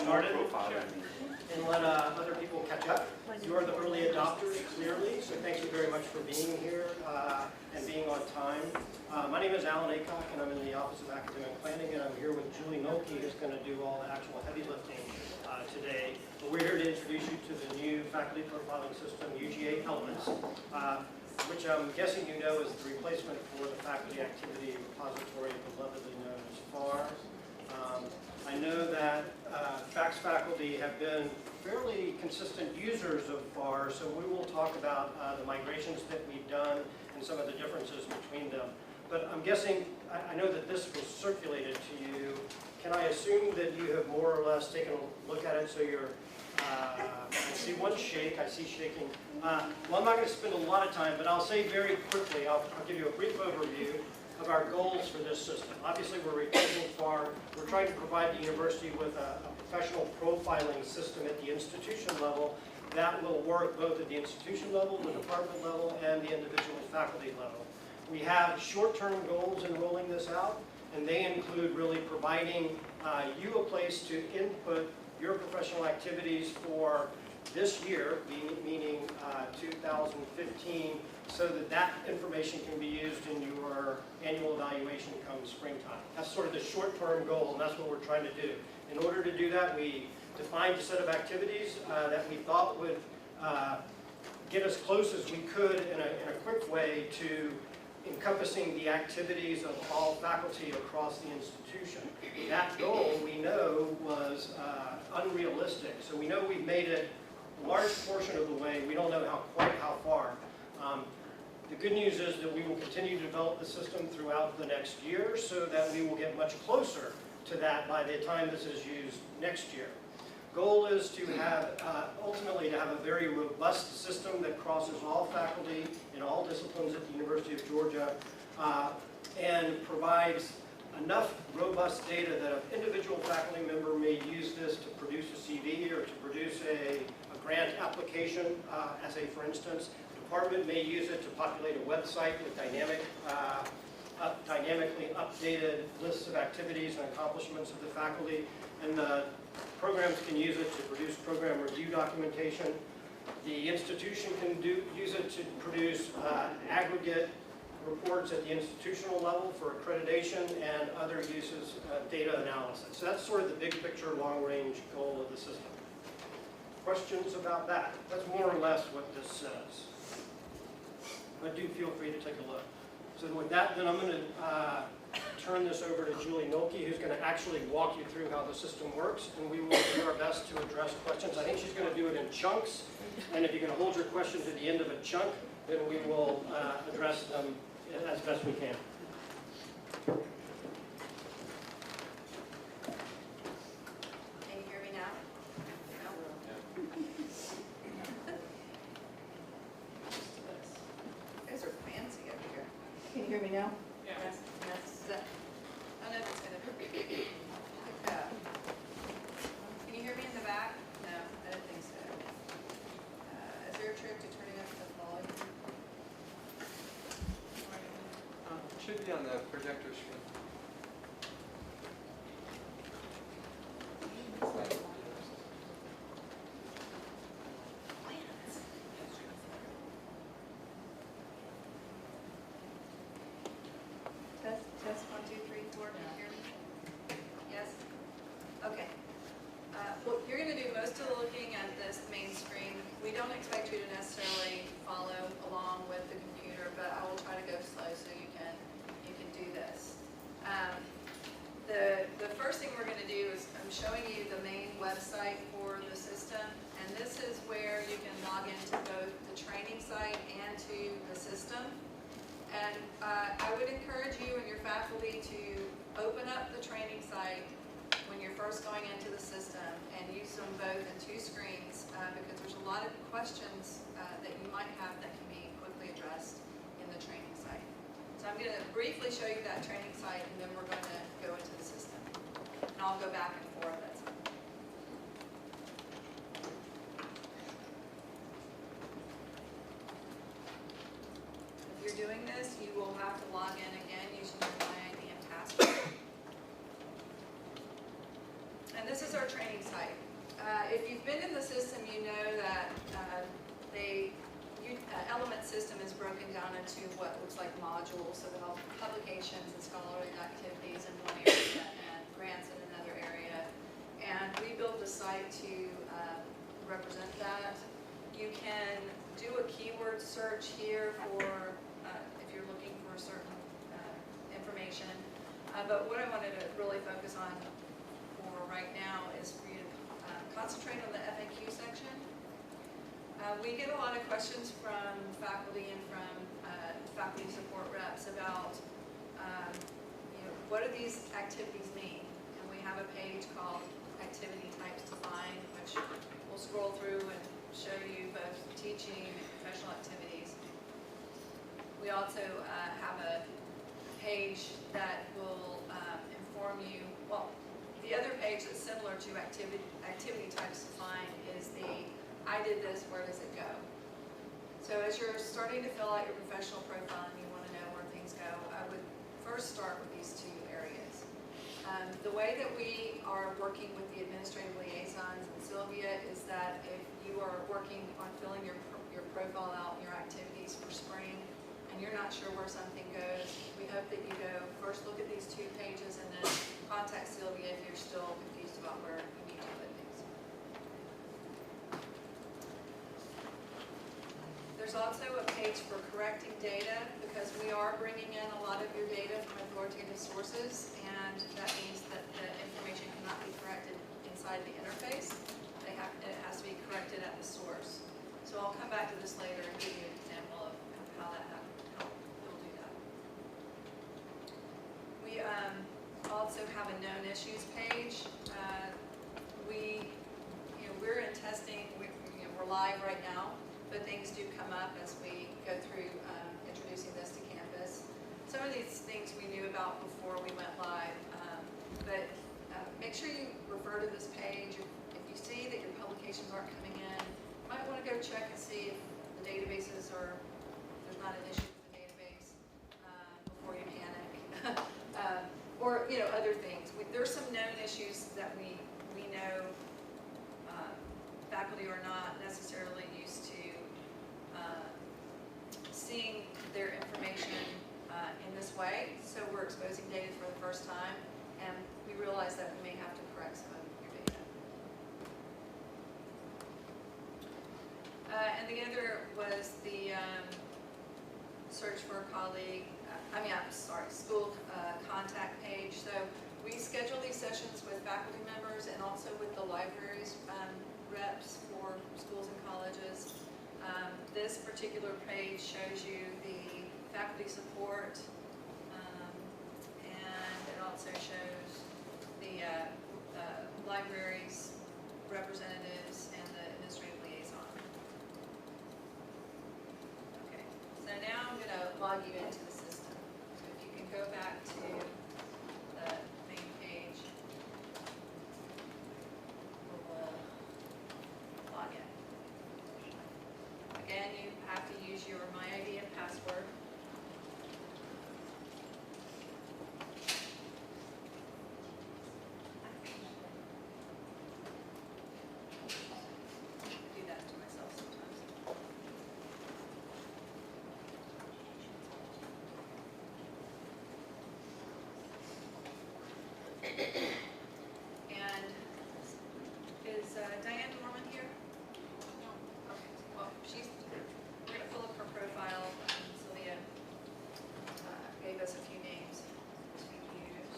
started and let other people catch up. You are the early adopters, clearly, so thank you very much for being here and being on time. My name is Alan Aycock, and I'm in the Office of Academic Planning, and I'm here with Julie Nolke, who's going to do all the actual heavy lifting today. But we're here to introduce you to the new faculty profiling system, UGA Elements, which I'm guessing you know is the replacement for the faculty activity repository, belovedly known as FAR. I know that FACS faculty have been fairly consistent users of FAR, so we will talk about the migrations that we've done and some of the differences between them. But I'm guessing, I know that this was circulated to you. Can I assume that you have more or less taken a look at it, so you're, I see one shake, I see shaking. Well, I'm not going to spend a lot of time, but I'll say very quickly, I'll give you a brief overview of our goals for this system. Obviously, we're replacing FAR. We're trying to provide the university with a professional profiling system at the institution level that will work both at the institution level, the department level, and the individual faculty level. We have short-term goals in rolling this out, and they include really providing you a place to input your professional activities for this year, meaning 2015, so that that information can be used in your annual evaluation come springtime. That's sort of the short-term goal, and that's what we're trying to do. In order to do that, we defined a set of activities that we thought would get as close as we could in a quick way to encompassing the activities of all faculty across the institution. That goal, we know, was unrealistic. So we know we've made it a large portion of the way. We don't know quite how far. The good news is that we will continue to develop the system throughout the next year so that we will get much closer to that by the time this is used next year. Goal is to have, ultimately, to have a very robust system that crosses all faculty in all disciplines at the University of Georgia and provides enough robust data that an individual faculty member may use this to produce a CV or to produce a grant application, for instance. The department may use it to populate a website with dynamically updated lists of activities and accomplishments of the faculty, and the programs can use it to produce program review documentation. The institution can use it to produce aggregate reports at the institutional level for accreditation and other uses of data analysis. So that's sort of the big picture, long-range goal of the system. Questions about that? That's more or less what this says. But do feel free to take a look. So with that, then I'm going to turn this over to Julie Nolke, who's going to actually walk you through how the system works, and we will do our best to address questions. I think she's going to do it in chunks, and if you can hold your questions at the end of a chunk, then we will address them as best we can. Can you hear me now? No? You guys are fancy up here. Can you hear me now? Yes. Yes. I don't know if it's going to be. Can you hear me in the back? No, I don't think so. Is there a trick to turning up the volume? It should be on the projector screen. Test 1, 2, 3, 4. Can you hear me? Yes? Okay. Well, you're going to do most of the looking at this main screen. We don't expect you to necessarily follow along with the computer, but I will try to go slow so you can do this. The first thing we're going to do is I'm showing you the main website for the system, and this is where you can log into both the training site and to the system. And I would encourage you and your faculty to open up the training site when you're first going into the system and use them both in two screens because there's a lot of questions that you might have that can be quickly addressed in the training site. So I'm going to briefly show you that training site, and then we're going to go into the system. And I'll go back and forth at some point. If you're doing this, you will have to log in again using your MyID and password. And this is our training site. If you've been in the system, you know that Element system is broken down into what looks like modules, so they'll have publications and scholarly activities in one area and grants in another area. And we built a site to represent that. You can do a keyword search here for if you're looking for certain information. But what I wanted to really focus on for right now is for you to concentrate on the FAQ section. We get a lot of questions from faculty and from faculty support reps about what do these activities mean? And we have a page called Activity Types Defined, which we'll scroll through and show you both teaching and professional activities. We also have a page that will inform you, well, the other page that's similar to activity types defined is the I did this, where does it go? So as you're starting to fill out your professional profile and you want to know where things go, I would first start with these two areas. The way that we are working with the administrative liaisons and Sylvia is that if you are working on filling your profile out and your activities for spring and you're not sure where something goes, we hope that you go first look at these two pages and then contact Sylvia if you're still confused about where you need to put things. There's also a page for correcting data because we are bringing in a lot of your data from authoritative sources, and that means that the information cannot be corrected inside the interface. It has to be corrected at the source. So I'll come back to this later and give you an example of how you'll do that. We also have a known issues page. We're in testing. We're live right now. But things do come up as we go through introducing this to campus. Some of these things we knew about before we went live, but make sure you refer to this page. If you see that your publications aren't coming in, you might want to go check and see if the databases there's not an issue with the database before you panic. Or other things. There's some known issues that we know faculty are not necessarily used to seeing their information in this way, so we're exposing data for the first time, and we realize that we may have to correct some of your data. And the other was the search for a colleague, school contact page. So we schedule these sessions with faculty members and also with the libraries reps for schools and colleges. This particular page shows you the faculty support, and it also shows the libraries representatives and the administrative liaison. Okay, so now I'm going to log you into the system. So if you can go back to the main page, we'll log in. Again, you have to use your MyID and password. I do that to myself sometimes. And is Diane Dorman here? Okay, well, we're going to pull up her profile. Sylvia gave us a few names to use.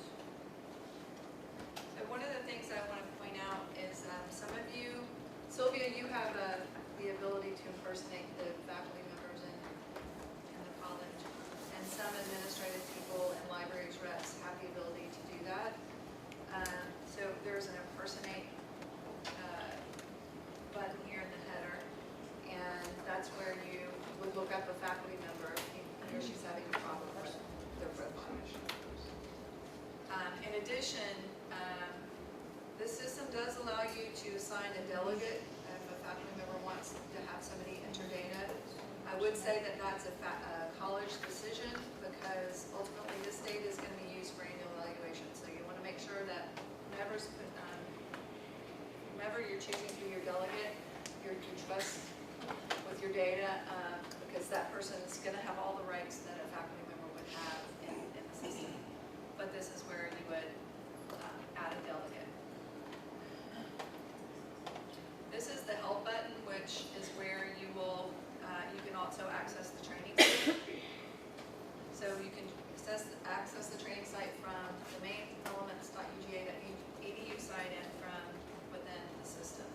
So one of the things I want to point out is some of you, Sylvia, you have the ability to impersonate the faculty members in the college, and some administrative people and libraries reps have the ability to do that. So there's an impersonate button here in the header, and that's where you would look up a faculty member if he or she's having a problem with their profile. In addition, the system does allow you to assign a delegate if a faculty member wants to have somebody enter data. I would say that that's a college decision because ultimately this data is going to be used for annual evaluation. So you want to make sure that whomever you're choosing to be your delegate, you trust with your data, because that person is going to have all the rights that a faculty member would have in the system. But this is where you would add a delegate. This is the help button, which is where you will, you can also access the training site. So you can access the training site from the main elements.uga.edu site and from within the system.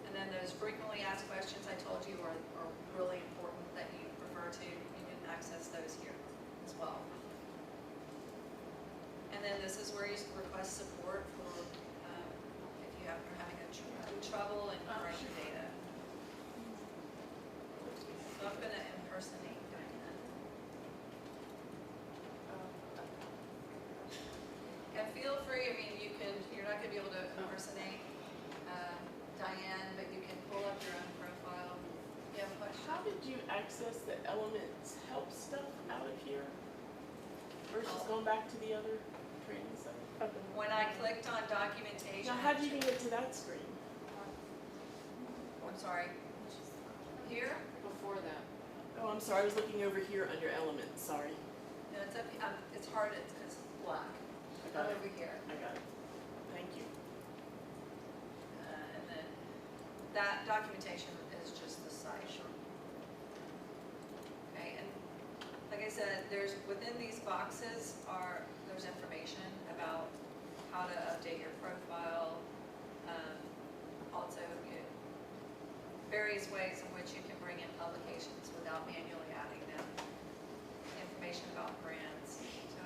And then those frequently asked questions I told you are really important that you refer to. You can access those here as well. And then this is where you request support for if you're having trouble and write your data. So I'm going to impersonate Diane. And feel free, I mean, you're not going to be able to impersonate Diane, but you can pull up your own profile. You have a question? How did you access the Elements help stuff out of here versus going back to the other training site? When I clicked on documentation. Now, how did you even get to that screen? I'm sorry. Here? Before that. Oh, I'm sorry. I was looking over here under Elements. Sorry. No, it's up. It's hard. It's because it's black. I I'm got it. over here. I got it. Thank you. And then that documentation is just the site. Okay, and like I said, there's within these boxes there's information about how to update your profile. Also, various ways in which you can bring in publications without manually adding them. Information about brands. So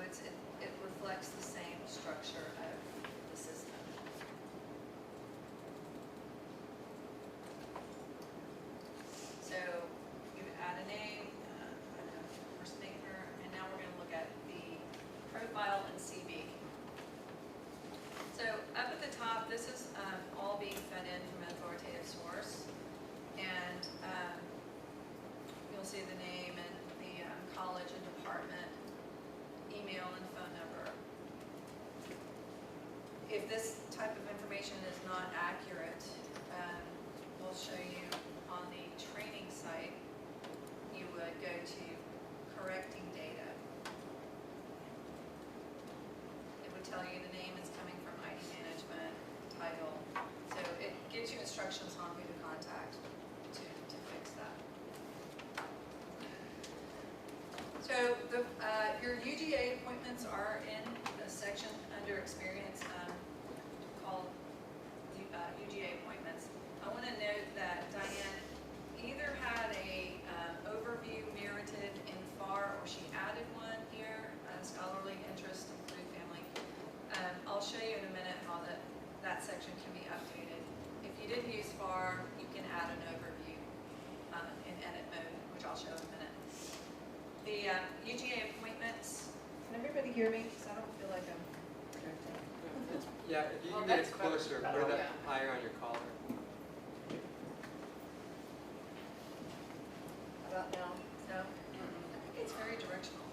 it reflects the same structure of the system. So you add a name, first name, and now we're going to look at the profile and CV. So up at the top, this is all being fed in from an authoritative source. And you'll see the name and the college and department, email and phone number. If this type of information is not accurate, we'll show you on the training site, you would go to correcting data. It would tell you the name is coming from ID management, title. So it gives you instructions on who to contact to fix that. So your UGA appointments are in a section under experience called UGA appointments. I want to note that Diane either had a overview merited in FAR or she added one here, scholarly interest, include family. I'll show you in a minute how that section can be updated. If you didn't use FAR, you can add an overview in edit mode, which I'll show in a minute. The UGA appointments, can everybody hear me? Because I don't feel like I'm projecting. Yeah, if you Oh, can get it that's better. closer, put it Yeah. up higher on your collar. How about now? No? I think it's very directional.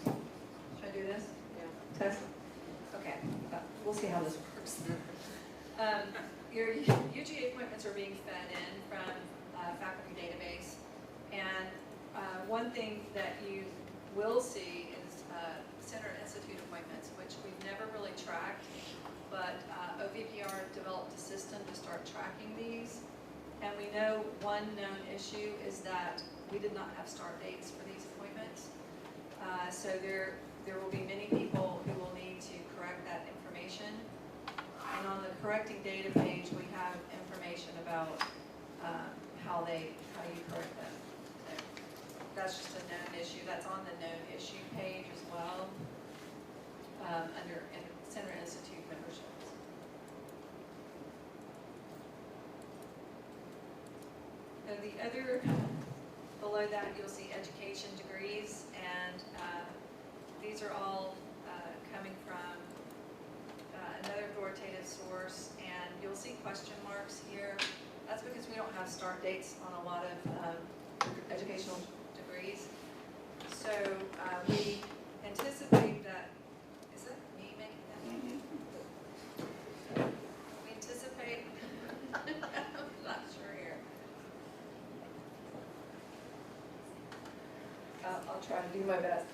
Should I do this? Yeah. Test? Okay, we'll see how this works. Your UGA appointments are being fed in from faculty database. And one thing that you will see is Center Institute appointments, which we've never really tracked, but OVPR developed a system to start tracking these. And we know one known issue is that we did not have start dates for these appointments. So there will be many people who will need to correct that information. And on the correcting data page, we have information about how you correct them. So that's just a known issue. That's on the known issue page as well, under Center Institute memberships. So the other, below that, you'll see education degrees, and these are all coming from another authoritative source, and you'll see question marks here. That's because we don't have start dates on a lot of educational degrees. So we anticipate that, is that me making that? try to do my best.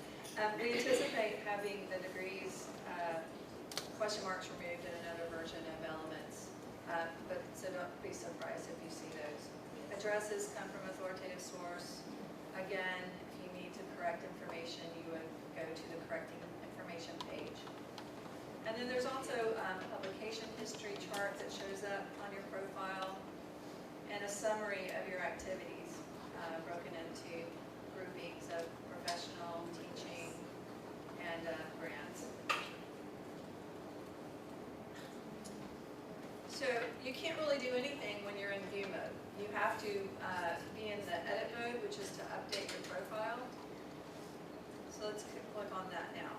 We anticipate having the degrees, question marks removed in another version of Elements, but so don't be surprised if you see those. Addresses come from authoritative source. Again, if you need to correct information, you would go to the correcting information page. And then there's also publication history chart that shows up on your profile and a summary of your activities broken into groupings of professional, teaching, and grants. So you can't really do anything when you're in view mode. You have to be in the edit mode, which is to update your profile. So let's click on that now.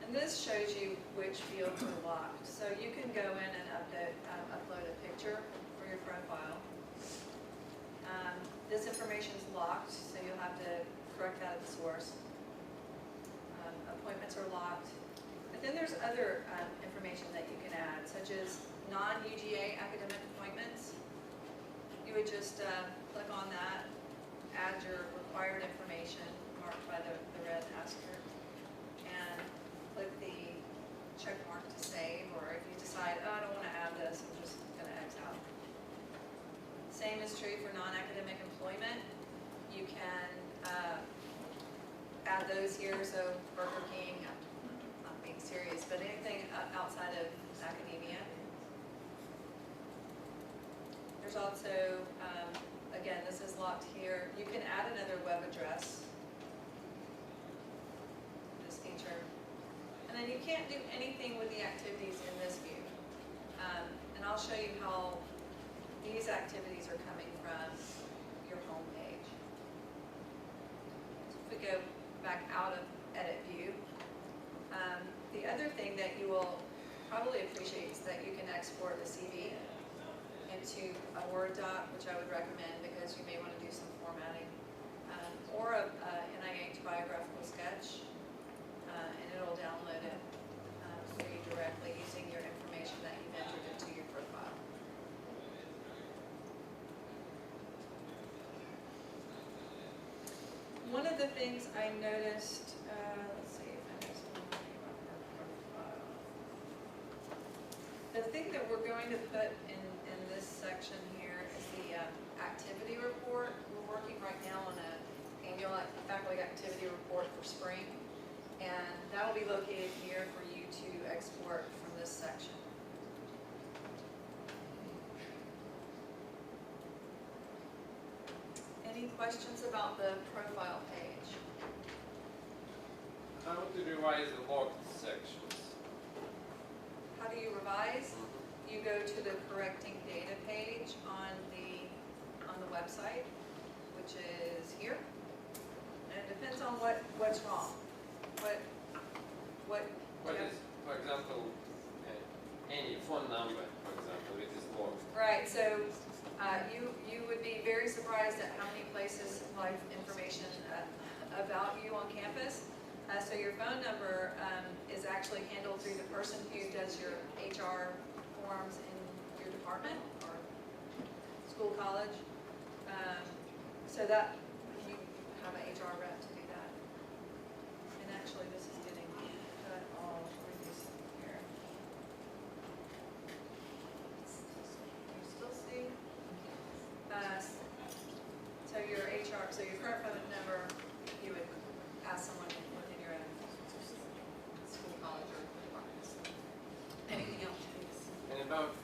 And this shows you which fields are locked. So you can go in and upload a picture for your profile. This information is locked, so you'll have to correct that at the source. Appointments are locked. But then there's other information that you can add, such as non-UGA academic appointments. You would just click on that, add your required information marked by the red asterisk, and click the check mark to save, or if you decide, oh, I don't want to add this, I'm just going to X out. Same is true for non-academic employment. You can add those here, so Burger King, I'm not being serious, but anything outside of academia. There's also, again, this is locked here. You can add another web address, this feature. And then you can't do anything with the activities in this view. And I'll show you how these activities are coming from your home page. So if we go back out of edit view, the other thing that you will probably appreciate is that you can export the CV into a Word doc, which I would recommend because you may want to do some formatting, or a NIH biographical sketch, and it'll download it for you directly using your information that you've entered into your profile. One of the things I noticed, let's see if I missed one thing about our profile. The thing that we're going to put in this section here is the activity report. We're working right now on an annual faculty activity report for spring, and that will be located here for you to export from this section. Any questions about the profile page? How to revise the locked sections? How do you revise? You go to the correcting data page on the website, which is here. And it depends on what's wrong. What is, for example, any phone number, for example, it is locked? Right, so you would be very surprised at how many places supply information about you on campus. So your phone number is actually handled through the person who does your HR forms in your department or school, college. So that you have an HR rep to do that. And actually, this is getting cut all reduced here. You still see? So your HR, so your current phone number, you would ask someone within your own school, college, or departments. Anything else? And about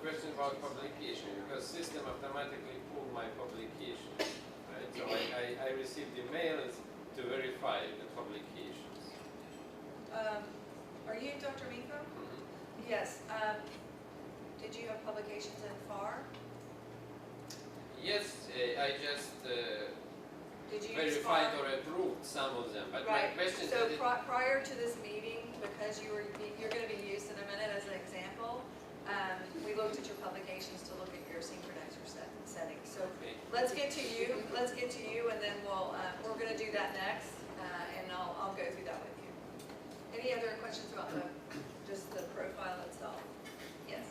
question about publication, because system automatically pulled my publication, right? So I received the mail to verify the publications. Are you Dr. Miko? Yes. Did you have publications in FAR? Yes, I just Did you use verified FAR? or approved some of them, but Right. my question So is, prior to this meeting, because you're going to be used in a minute as an example, we looked at your publications to look at your synchronizer settings. So okay. let's get to you. Let's get to you, and then we're going to do that next, and I'll go through that with you. Any other questions about just the profile itself? Yes.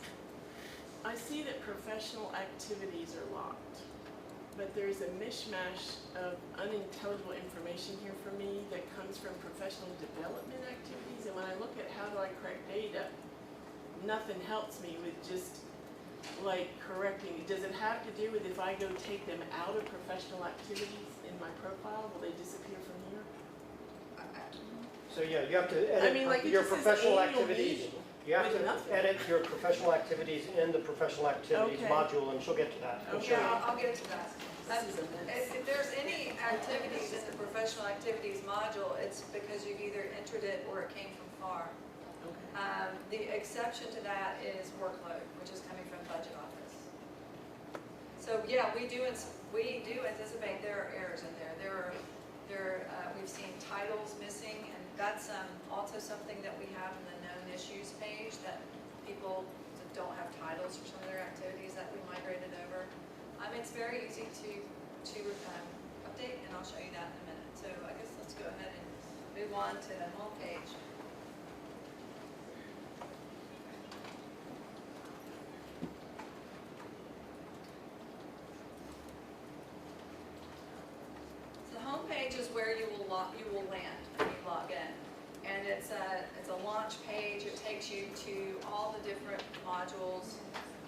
I see that professional activities are locked. but there's a mishmash of unintelligible information here for me that comes from professional development activities. And when I look at how do I correct data, nothing helps me with just like correcting. Does it have to do with if I go take them out of professional activities in my profile, will they disappear from here? So yeah, you have to edit like it your just says professional annual activities. meeting You have with to nothing. edit your professional activities in the professional activities Okay. module, and she'll get to that. Okay. Yeah, I'll get to that. This is a mess. If there's any activities in the professional activities module, it's because you've either entered it or it came from FAR. Okay. The exception to that is workload, which is coming from budget office. So yeah, we do anticipate there are errors in there. We've seen titles missing, and that's also something that we have in the known issues page, that people that don't have titles for some of their activities that we migrated over. It's very easy to update, and I'll show you that in a minute. So I guess let's go ahead and move on to the home page. The home page is where you will land when you log in, and it's a launch page. It takes you to all the different modules.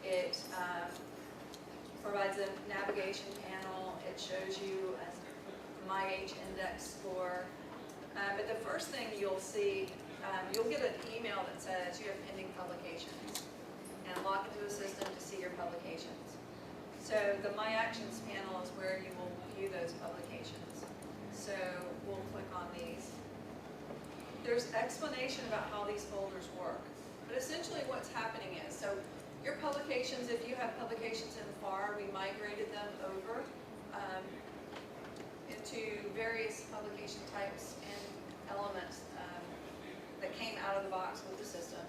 It provides a navigation panel. It shows you a MyH index score. But the first thing you'll see, you'll get an email that says you have pending publications, and log into the system to see your publications. So the My Actions panel is where you will view those publications. So we'll click on these. There's explanation about how these folders work. But essentially what's happening is, so your publications, if you have publications in FAR, we migrated them over into various publication types and elements that came out of the box with the system.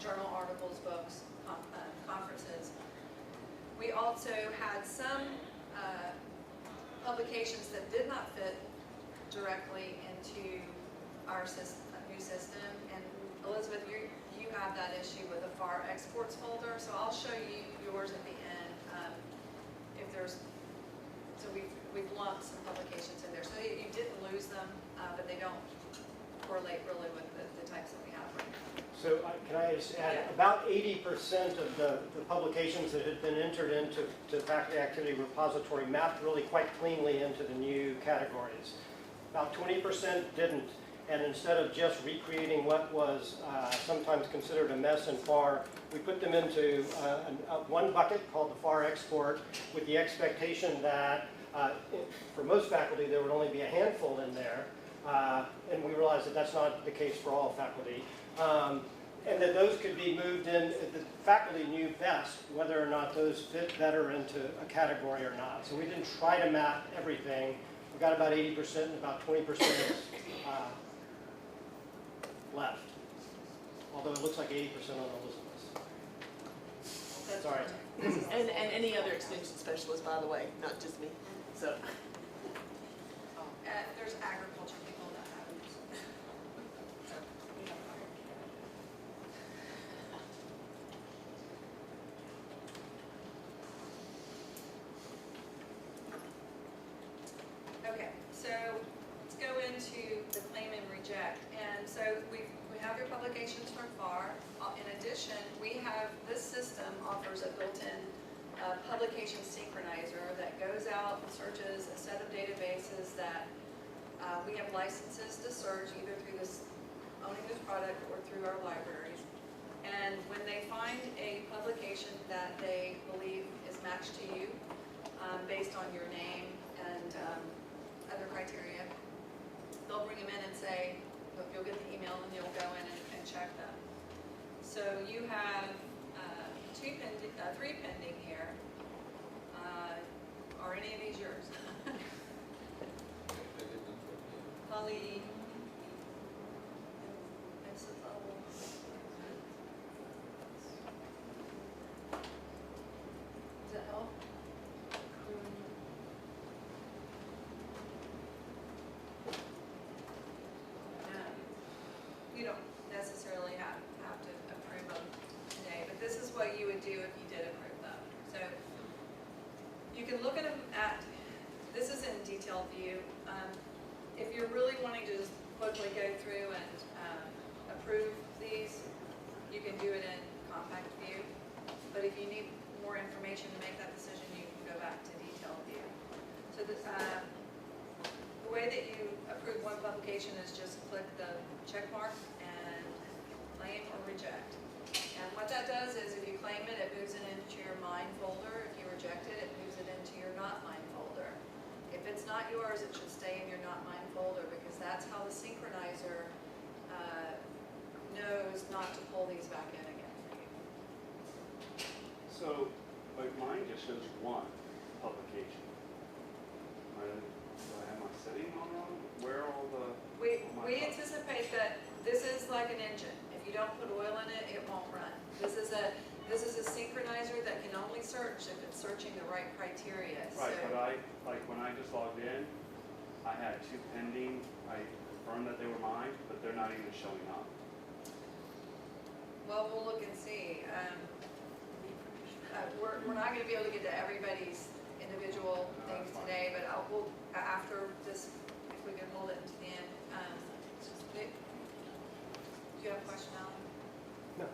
Journal articles, books, conferences. We also had some publications that did not fit directly into our new system. And Elizabeth, you have that issue with the FAR exports folder, so I'll show you yours at the end. If there's, so we've lumped some publications in there, so you didn't lose them, but they don't correlate really with the types that we have right now. So can I just add, Yeah. about 80% of the publications that had been entered into faculty activity repository mapped really quite cleanly into the new categories. About 20% didn't. And instead of just recreating what was sometimes considered a mess in FAR, we put them into one bucket called the FAR export, with the expectation that for most faculty there would only be a handful in there. And we realized that that's not the case for all faculty. And that those could be moved in, the faculty knew best whether or not those fit better into a category or not. So we didn't try to map everything. We got about 80% and about 20% is left. Although it looks like 80% on Elizabeth's. That's Sorry. And any other extension specialist, by the way, not just me. So. There's agriculture people that have it. So, we have Okay, so let's go into the claim and reject. And so we have your publications from FAR. In addition, we have, this system offers a built-in publication synchronizer that goes out and searches a set of databases that we have licenses to search either through owning this product or through our libraries. And when they find a publication that they believe is matched to you based on your name and other criteria, they'll bring them in and say, you'll get the email and you'll go in and check them. So you have three pending here. Are any of these yours? Holly, does that help? You don't necessarily have to approve them today, but this is what you would do if you did approve them. So you can look at them this is in detailed view. If you're really wanting to just quickly go through and approve these, you can do it in compact view. But if you need more information to make that decision, you can go back to detailed view. So the way that you approve one publication is just click the check mark and claim or reject. And what that does is if you claim it, it moves it into your mine folder. If you reject it, it moves it into your not mine folder. If it's not yours, it should stay in your not mine folder because that's how the synchronizer knows not to pull these back in again for you. So, like mine just shows one publication. Am I setting on wrong? Where are all the? We anticipate that this is like an engine. If you don't put oil in it, it won't run. This is a synchronizer that can only search if it's searching the right criteria. Right, So, but when I just logged in, I had 2 pending. I confirmed that they were mine, but they're not even showing up. well, we'll look and see. We're not going to be able to get to everybody's individual No, things that's fine. today, but we'll after this, if we can hold it to the end. Do you have a question, Alan? No.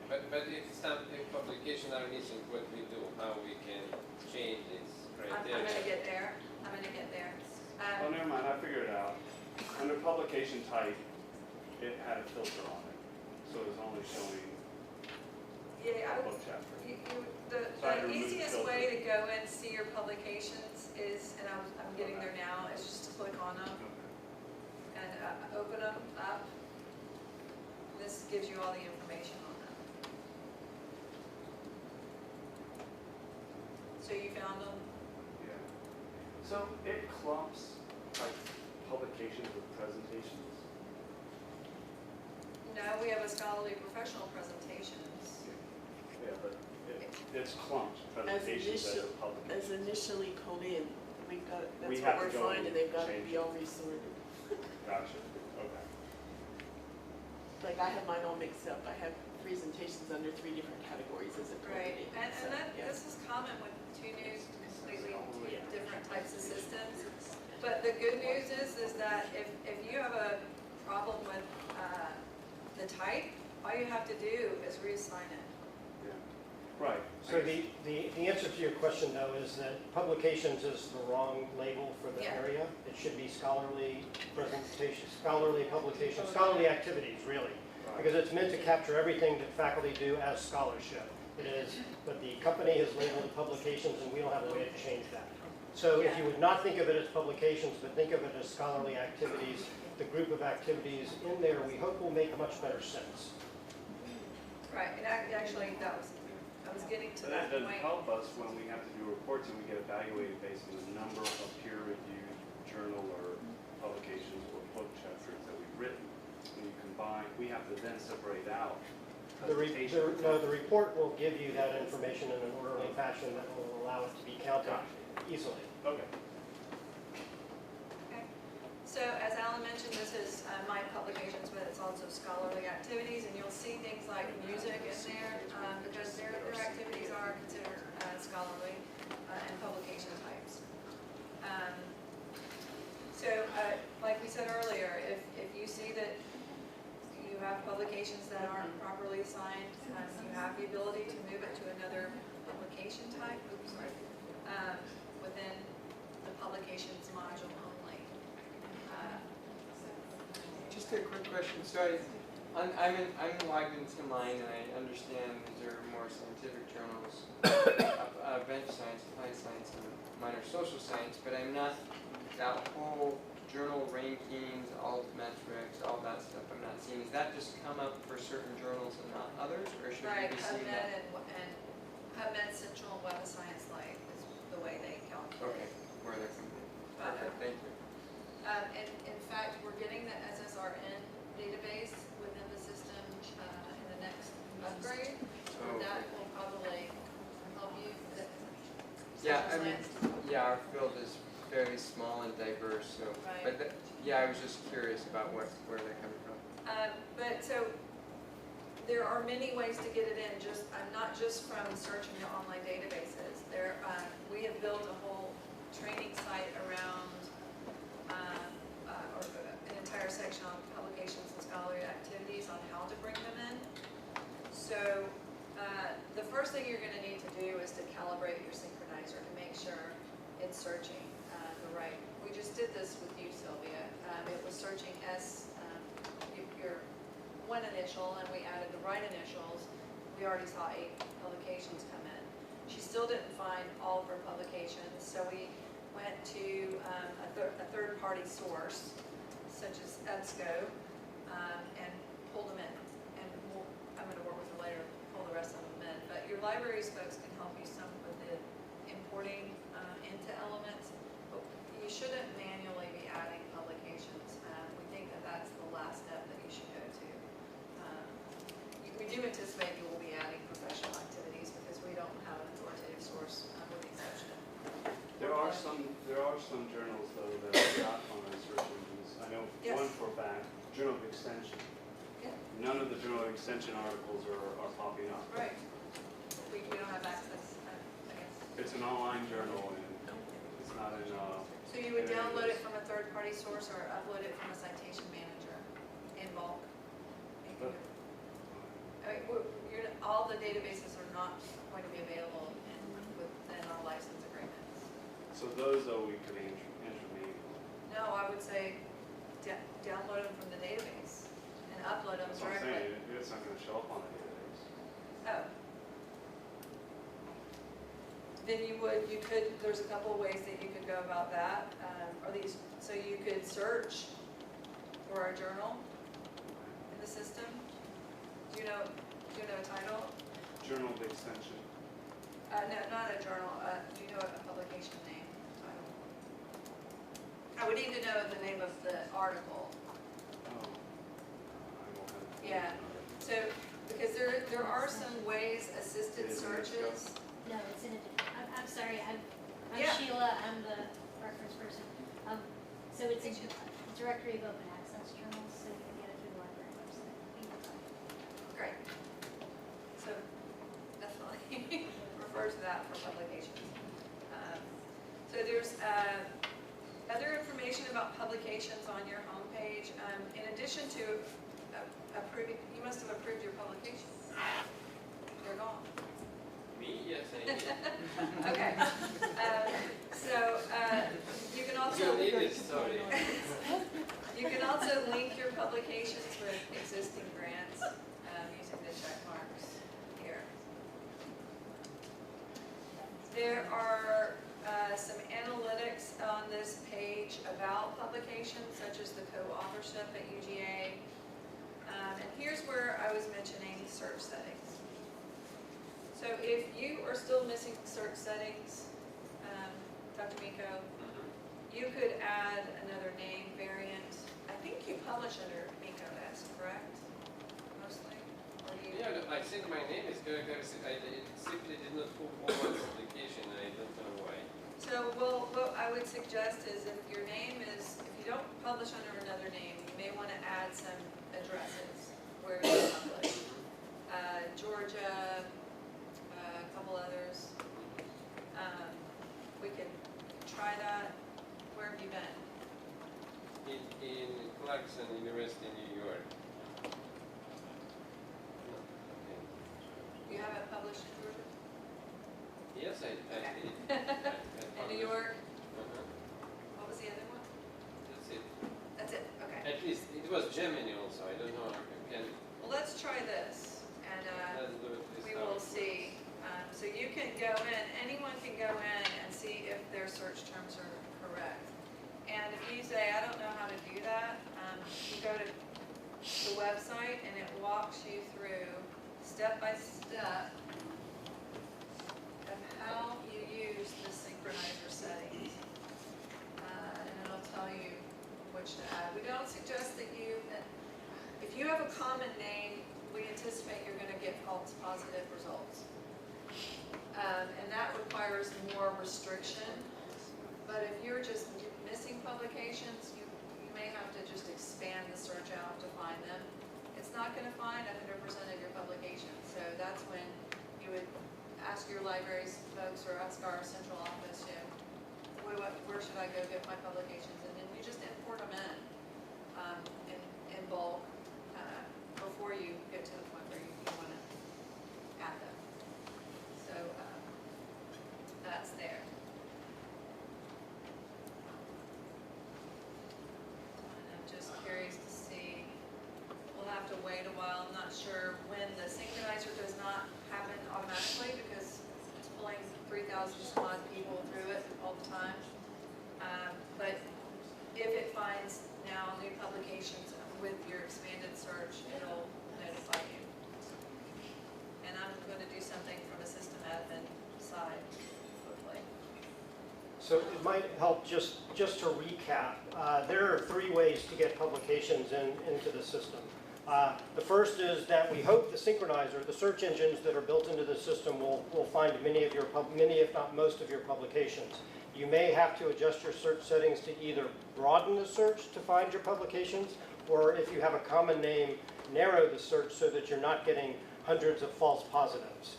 But if publication are missing, what we do, how we can change this I'm criteria? going to get there. I'm going to get there. Oh, never mind, I figured it out. Under publication type, it had a filter on it, so it was only showing Yeah, book chapter. the So I removed easiest filter. way to go and see your publications is, and I'm getting there now, is just to click on them Okay. and open them up. This gives you all the information on them. So you found them? Yeah. So it clumps like publications with presentations. No, we have a scholarly professional presentations. Yeah, but it's clumped presentations as a publication. As initially come in, we've got, We that's have what to we're go finding, they've got to change be it. all resorted. Gotcha. Okay. Like I have mine all mixed up, I have presentations under 3 different categories as a Right, company. and So, that, yeah. this is common with 2 new completely Yeah. different types of systems. But the good news is that if you have a problem with the type, all you have to do is reassign it. Yeah. Right. So the answer to your question though is that publications is the wrong label for the Yeah. area. It should be scholarly presentation, scholarly publication, scholarly activities really. Because it's meant to capture everything that faculty do as scholarship. It is, but the company has labeled it publications and we don't have a way to change that. So if you would not think of it as publications, but think of it as scholarly activities, the group of activities in there we hope will make much better sense. Right, and actually, I was getting to But that that doesn't point. help us when we have to do reports and we get evaluated based on the number of peer-reviewed journal or publications or book chapters that we've written. When you combine, we have to then separate out The presentation. report will give you that information in an orderly fashion that will allow it to be counted easily. Okay. Okay. So as Alan mentioned, this is my publications, but it's also scholarly activities, and you'll see things like music in there, because their activities are considered scholarly and publication types. Like we said earlier, if you see that you have publications that aren't properly assigned, you have the ability to move it to another publication type, within the publications module only. Just a quick question. So I'm logged into mine, and I understand these are more scientific journals, bench science, applied science, and mine are social science. But I'm not that whole journal rankings, alt metrics, all that stuff. I'm not seeing. Does that just come up for certain journals and not others, or should Right, we be seeing PubMed that? and PubMed Central Web of Science Lite is the way they calculate. Okay, where they're coming in. But, Perfect. Thank you. And in fact, we're getting the SSRN database within the system in the next upgrade. Oh, That okay. will probably help you. Yeah, Social I mean, science. yeah, our field is fairly small and diverse, so, Right. but yeah, I was just curious about where they're coming from. But so, there are many ways to get it in, not just from searching the online databases. We have built a whole training site around, or an entire section on publications and scholarly activities on how to bring them in. So the first thing you're going to need to do is to calibrate your synchronizer to make sure it's searching the right. We just did this with you, Sylvia. It was searching your one initial, and we added the right initials. We already saw 8 publications come in. She still didn't find all of her publications, so we went to a third-party source, such as EBSCO, and pulled them in. And I'm going to work with her later to pull the rest of them in. But your libraries folks can help you some with the importing into Elements. But you shouldn't manually be adding publications. We think that that's the last step that you should go to. We do anticipate you will be adding professional activities because we don't have an authoritative source with the exception. There are some journals though that are not on our search engines. I know Yes. one for a fact, Journal of Extension. Yeah. None of the Journal of Extension articles are popping up. Right. We don't have access, I guess. It's an online journal and it's not in, So you would download it from a third-party source or upload it from a citation manager in bulk? I mean, all the databases are not going to be available within our license agreements. so those though we could enter manually. No, I would say download them from the database and upload them That's what I'm directly. saying, it's not gonna show up on the database. Oh. Then you could, there's a couple of ways that you could go about that. So you could search for a journal in the system. Do you know a title? Journal of Extension. No, not a journal. Do you know a publication name? Title? I would need to know the name of the article. Oh. I won't have. Yeah. So, because there are some ways assisted searches. No, it's in a different, I'm sorry, I'm Yeah. Sheila, I'm the reference person. So it's a directory of open access journals, so you can get it through the library website. Great. So definitely refer to that for publications. So there's other information about publications on your homepage. In addition to approving, you must have approved your publications. They're gone. Me? Yes, I did. Okay. So you can also You need it, sorry. you can also link your publications with existing grants using the check marks here. There are some analytics on this page about publications, such as the co-authorship at UGA. And here's where I was mentioning search settings. So if you are still missing search settings, Dr. Miko, you could add another name variant. I think you publish under Miko S, correct? Mostly? Or you? Yeah, I think my name is correct. I simply did not pull forward the application. I don't know why. So, well, what I would suggest is if your name is, if you don't publish under another name, you may want to add some addresses where you publish. Georgia, a couple others. We can try that. Where have you been? In Clarkson University, New York. No, okay. You haven't published in Georgia? Yes, I Okay. did. In New York? Uh-huh. What was the other one? That's it. That's it, okay. At least it was Gemini also. I don't know. Can Well, let's try this, and let's do it this we time. will see. So you can go in, anyone can go in and see if their search terms are correct. And if you say, I don't know how to do that, you go to the website and it walks you through step by step of how you use the synchronizer settings. And it'll tell you which to add. We don't suggest that if you have a common name, we anticipate you're going to get false positive results. And that requires more restriction. But if you're just missing publications, you may have to just expand the search out to find them. It's not going to find 100% of your publications. So that's when you would ask your libraries folks or ask our central office, should I go get my publications? And then you just import them in bulk before you get to the point where you want to add them. So that's there. And I'm just curious to see, we'll have to wait a while. I'm not sure when the synchronizer does not happen automatically because it's pulling 3,000 some odd people through it all the time. But if it finds now new publications with your expanded search, it'll notify you. And I'm going to do something from a system admin side, hopefully. So it might help just to recap. There are 3 ways to get publications into the system. The first is that we hope the synchronizer, the search engines that are built into the system will find many if not most of your publications. You may have to adjust your search settings to either broaden the search to find your publications, or if you have a common name, narrow the search so that you're not getting hundreds of false positives.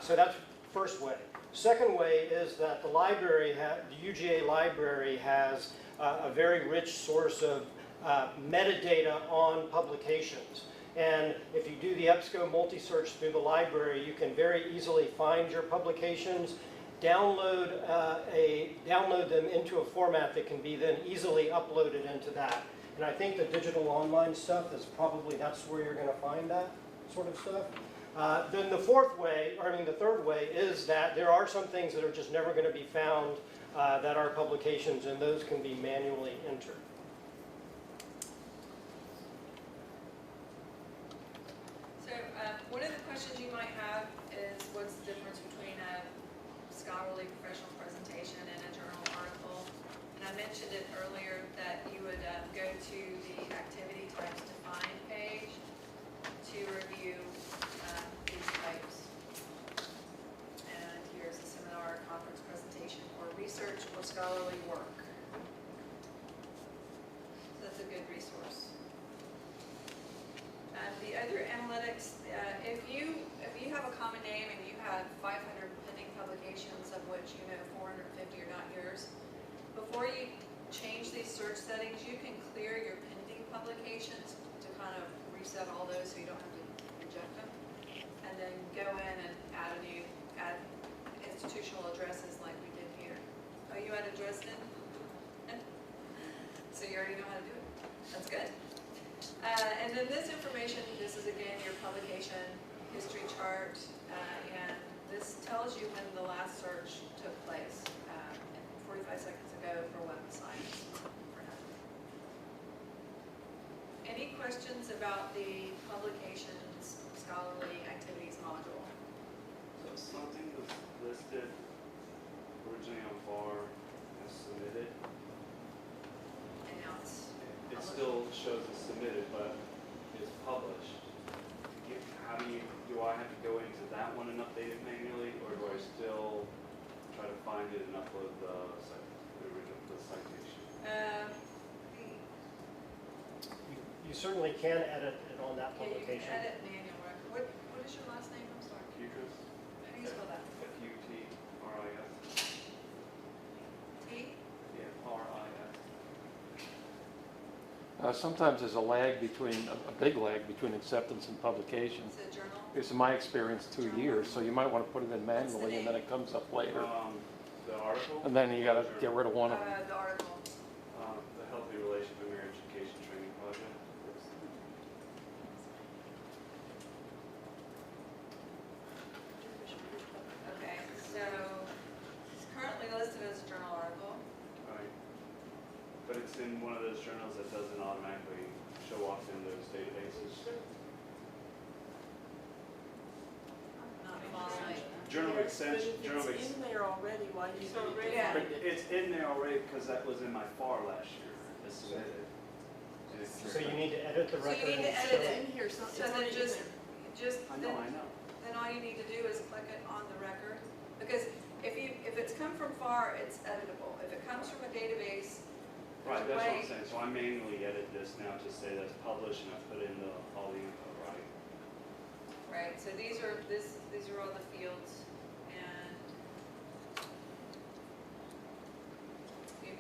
So that's first way. Second way is that the library, the UGA library has a very rich source of metadata on publications. And if you do the EBSCO multi-search through the library, you can very easily find your publications, download them into a format that can be then easily uploaded into that. And I think the digital online stuff is probably, that's where you're going to find that sort of stuff. Then the third way is that there are some things that are just never going to be found that are publications, and those can be manually entered. So one of the questions you might have is what's the difference between a scholarly professional presentation and a journal article? And I mentioned it earlier that you would go to the activity types defined page to review these types. And here's a seminar, conference presentation, or research or scholarly work. So that's a good resource. The other analytics, if you have a common name and you have 500 pending publications of which you know 450 are not yours, before you change these search settings, you can clear your pending publications to kind of reset all those so you don't have to reject them, and then go in and add institutional addresses like we did here. Oh, you added Dresden? So you already know how to do it. That's good. And then this information, this is again your publication history chart, and this tells you when the last search took place, 45 seconds ago for Web of Science. Any questions about the publications scholarly activities module? So something was listed originally on FAR as submitted. And now it's It still shows as submitted, but it's published. Do I have to go into that one and update it manually, or do I still try to find it and upload the citation? You certainly can edit it on that yeah, you can publication. edit manual record. What is your last name? I'm sorry. Futris? How do you spell that? Futris. T? Yeah, RIS. Sometimes there's a lag between, a big lag between acceptance and publication. Is it a journal? It's in my experience 2 years, so you might want to put it in manually and then it comes up later. The article? And then you got to get rid of one of them. The article. The Healthy Relationship in Marriage Education Training Project. Okay, so it's currently listed as a journal article. Right. But it's in one of those journals that doesn't automatically show up in those databases. Not following. Journal Yes, extension, but journal if it's in there already, why do you So need to yeah. find it? It's in there already because that was in my FAR last year. It's submitted. And it's So you need to edit the So you record. need to and edit show- it. In here, so So it's then already in just, there. I know. then all you need to do is click it on the record. Because if it's come from FAR, it's editable. If it comes from a database, Right, there's a that's what I'm way. saying. So I manually edit this now to say that's published and I put in all the info, right? Right, so these are all the fields, and you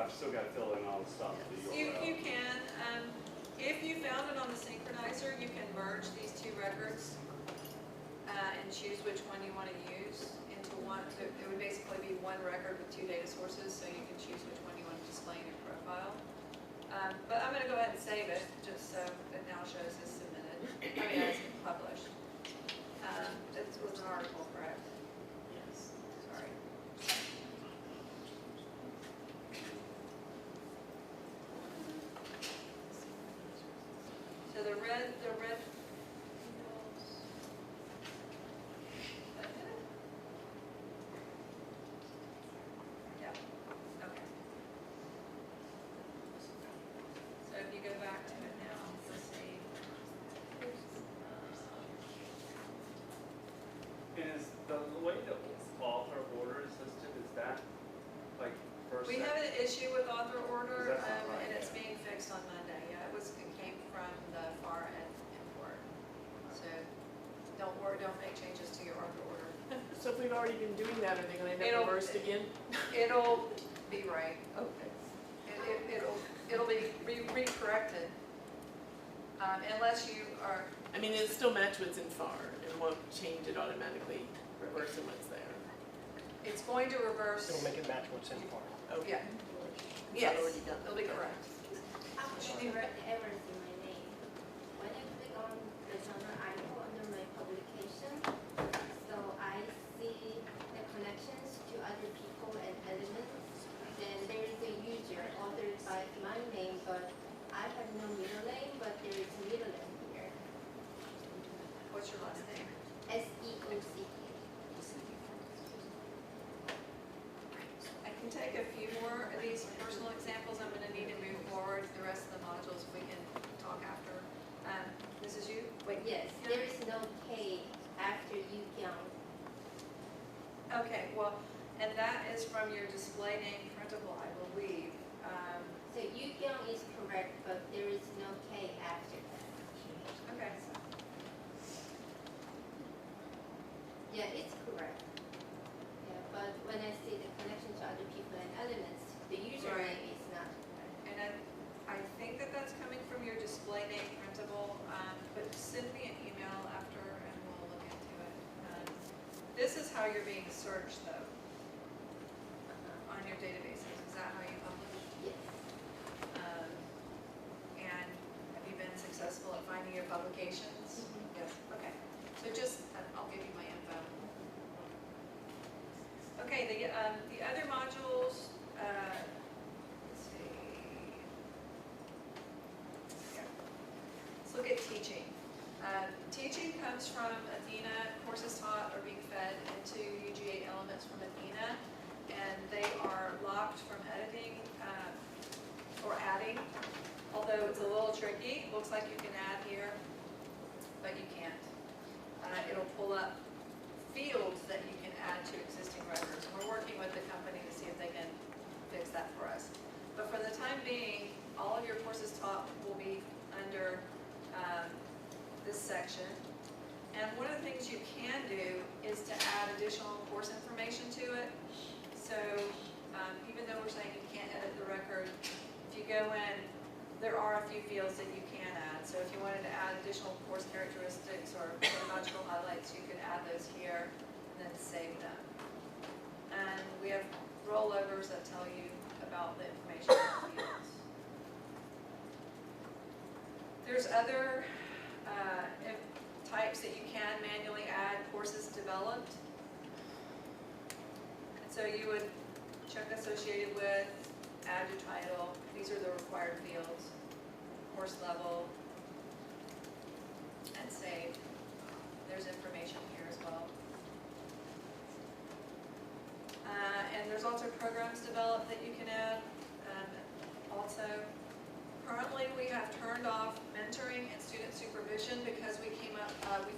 I've still got to fill in all the stuff, the You URL. can, if you found it on the synchronizer, you can merge these two records and choose which one you want to use into one. It would basically be one record with two data sources, so you can choose which one you want to display in your profile. But I'm going to go ahead and save it, just so it now shows as submitted, as published. It was an article, correct? Yes. Sorry. So the red. Yeah, okay. So if you go back to it now, let's see. And is the way the author order is listed, is that like first? We have an issue with author order, That's not right, and it's yeah. being fixed on Monday. Yeah, it came from the far end import. So don't worry, don't make changes to your author order. So if we've already been doing that, are they gonna end It'll- up reversed again? It'll be right. Okay. It'll be re-corrected. Unless you are, I mean, it'll still match what's in FAR, it won't change it automatically, reversing what's there. it's going to reverse. It'll make it match what's in FAR. Okay. Yeah. It's Yes, already done. it'll be correct. Actually, the errors in my name. When I click on the journal icon under my publication, so I see the connections to other people and elements. Then there is a user authored by my name, but I have no middle name, but there is a middle name here. What's your last name? SEOCK. I can take a few more of these personal examples. I'm gonna need to move forward. The rest of the modules we can talk after. This is you? Wait. Yes, there is no K after UGA. Okay, well, and that is from your display name printable, I believe. So UGA is correct, but there is no K after that. Okay. Yeah, it's correct. Yeah, but when I see the connection to other people and elements, the username is not correct. And I think that that's coming from your display name printable, but send me an email after and we'll look into it. This is how you're being searched though, on your databases. Is that how you publish? Yes. And have you been successful at finding your publications? Yes, okay. So just, I'll give you my info. Okay, the other modules, let's see. Yeah. Let's look at teaching. Teaching comes from Athena. Courses taught are being fed into UGA Elements from Athena, and they are locked from editing or adding, although it's a little tricky. Looks like you can add here, but you can't. It'll pull up fields that you can add to existing records. We're working with the company to see if they can fix that for us. But for the time being, all of your courses taught will be under this section. And one of the things you can do is to add additional course information to it. So even though we're saying you can't edit the record, if you go in, there are a few fields that you can add. So if you wanted to add additional course characteristics or pedagogical highlights, you could add those here and then save them. And we have rollovers that tell you about the information in the fields. There's other types that you can manually add courses developed. And so you would check associated with, add your title. These are the required fields. Course level, and save. There's information here as well. And there's also programs developed that you can add. Also, currently we have turned off mentoring and student supervision because we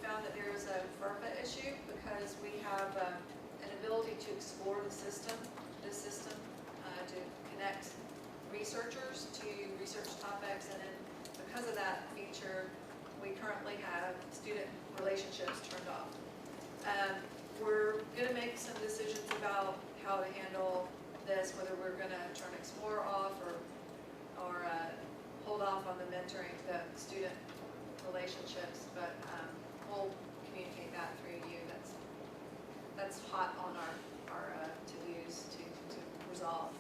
found that there is a FERPA issue because we have an ability to explore this system, to connect researchers to research topics, and then because of that feature, we currently have student relationships turned off. We're going to make some decisions about how to handle this, whether we're gonna turn Explore off or hold off on the mentoring, the student relationships, but we'll communicate that through you. That's hot on our to-dos to resolve.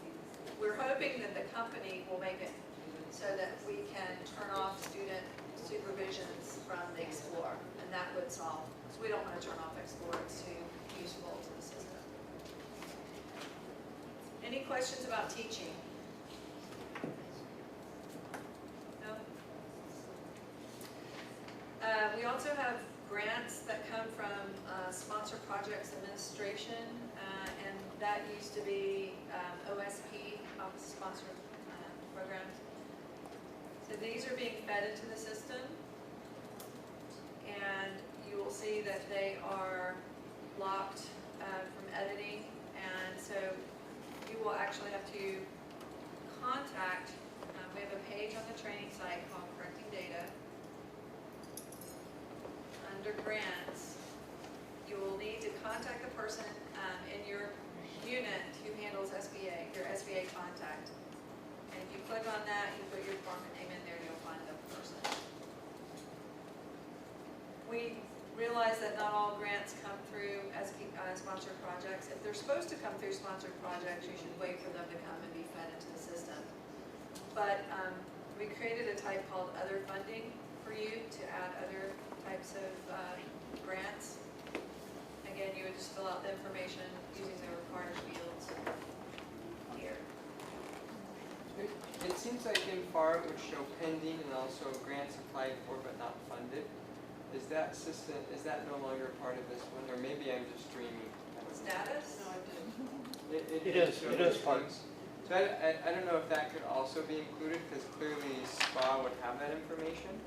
We're hoping that the company will make it so that we can turn off student supervisions from the Explore, and that would solve. So we don't want to turn off Explore, it's too useful to the system. Any questions about teaching? No? We also have grants that come from Sponsor Projects Administration, and that used to be OSP, Office Sponsored Programs. So these are being fed into the system, and you will see that they are blocked from editing, and so you will actually have to contact, we have a page on the training site called Correcting Data. Under grants, you will need to contact the person in your unit who handles SBA, your SBA contact. And if you click on that, you put your department name in there, you'll find the person. We realize that not all grants come through as sponsored projects. If they're supposed to come through sponsored projects, you should wait for them to come and be fed into the system. But we created a type called Other Funding for you to add other types of grants. Again, you would just fill out the information using the required fields here. It seems like in FAR it would show pending and also grants applied for but not funded. Is that system, is that no longer part of this one, or maybe I'm just dreaming? Status? No, I didn't. It is part. So I don't know if that could also be included, because clearly SPA would have that information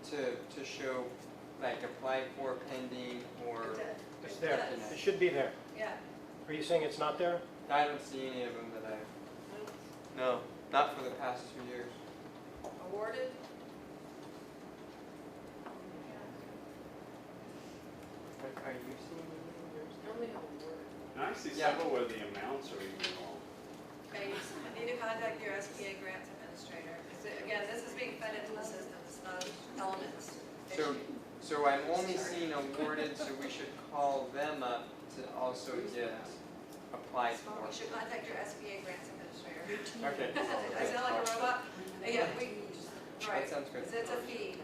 to show, like, applied for, pending, or It's there. does. It should be there. Yeah. Are you saying it's not there? I don't see any of them that no, not for the past 2 years. Awarded? Are you seeing any of yours? I only have a word. And I see Yeah. several where the amounts are even wrong. Okay, you need to contact your SBA grants administrator. Again, this is being fed into the system, it's not Elements. So I'm only seeing awarded, so we should call them up to also get applied for. You should contact your SBA grants administrator. Okay. I sound like a robot? Yeah, right. That sounds good. Because it's a fee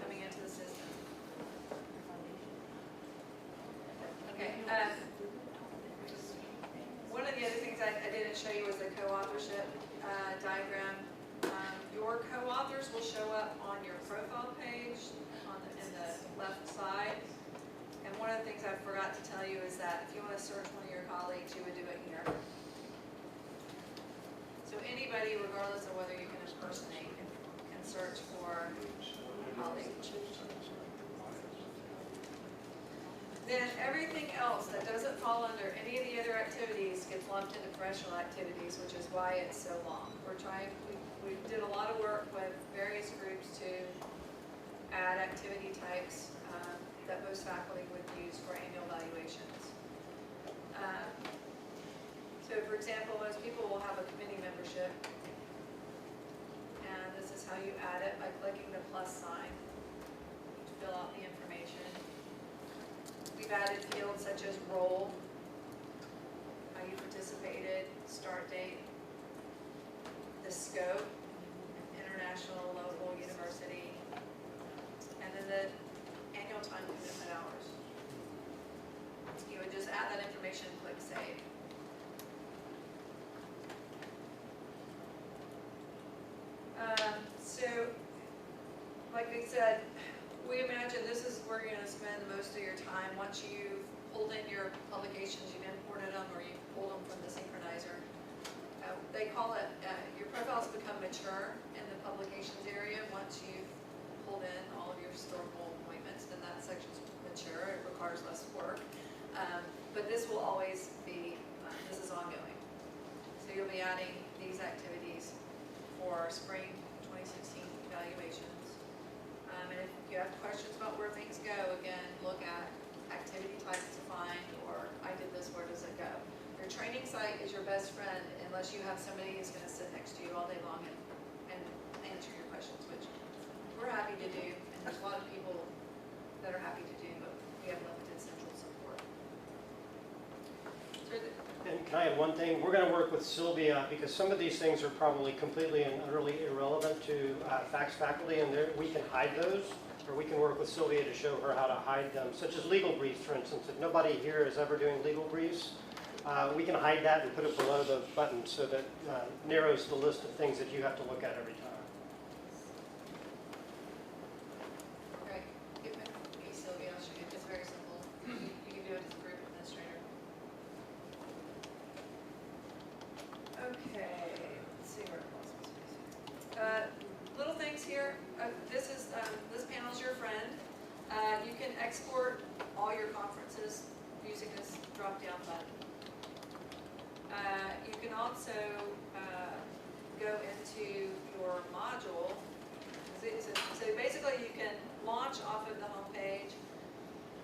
coming into the system. Okay, one of the other things I didn't show you was the co-authorship diagram. Your co-authors will show up on your profile page in the left side. And one of the things I forgot to tell you is that if you want to search one of your colleagues, you would do it here. So anybody, regardless of whether you can impersonate, can search for a colleague. Then everything else that doesn't fall under any of the other activities gets lumped into professional activities, which is why it's so long. We did a lot of work with various groups to add activity types that most faculty would use for annual evaluations. So for example, most people will have a committee membership, and this is how you add it by clicking the plus sign to fill out the information. We've added fields such as role, how you participated, start date, the scope, international, local, university, and then the annual time commitment hours. You would just add that information, click save. So, like I said, we imagine this is where you're going to spend most of your time once you've pulled in your publications, you've imported them, or you've pulled them from the synchronizer. They call it, your profiles become mature in the publications area once you've pulled in all of your historical appointments, then that section's mature, it requires less work. But this will always be, this is ongoing. So you'll be adding these activities for spring 2016 evaluations. And if you have questions about where things go, again, look at activity types to find, or I did this, where does it go? happy to do, and there's a lot of people that are happy to do, but we have limited central support. So And can I add one thing? We're going to work with Sylvia because some of these things are probably completely and utterly irrelevant to fax faculty, and we can hide those, or we can work with Sylvia to show her how to hide them, such as legal briefs, for instance. If nobody here is ever doing legal briefs, we can hide that and put it below the button so that narrows the list of things that you have to look at every time. Greg, give me Sylvia, I'll show you. It's very simple. You can do it as a group administrator. Okay, let's see where it was. Little things here. This panel is your friend. You can export all your conferences using this drop-down button. You can also go into your module. So basically you can launch off of the home page,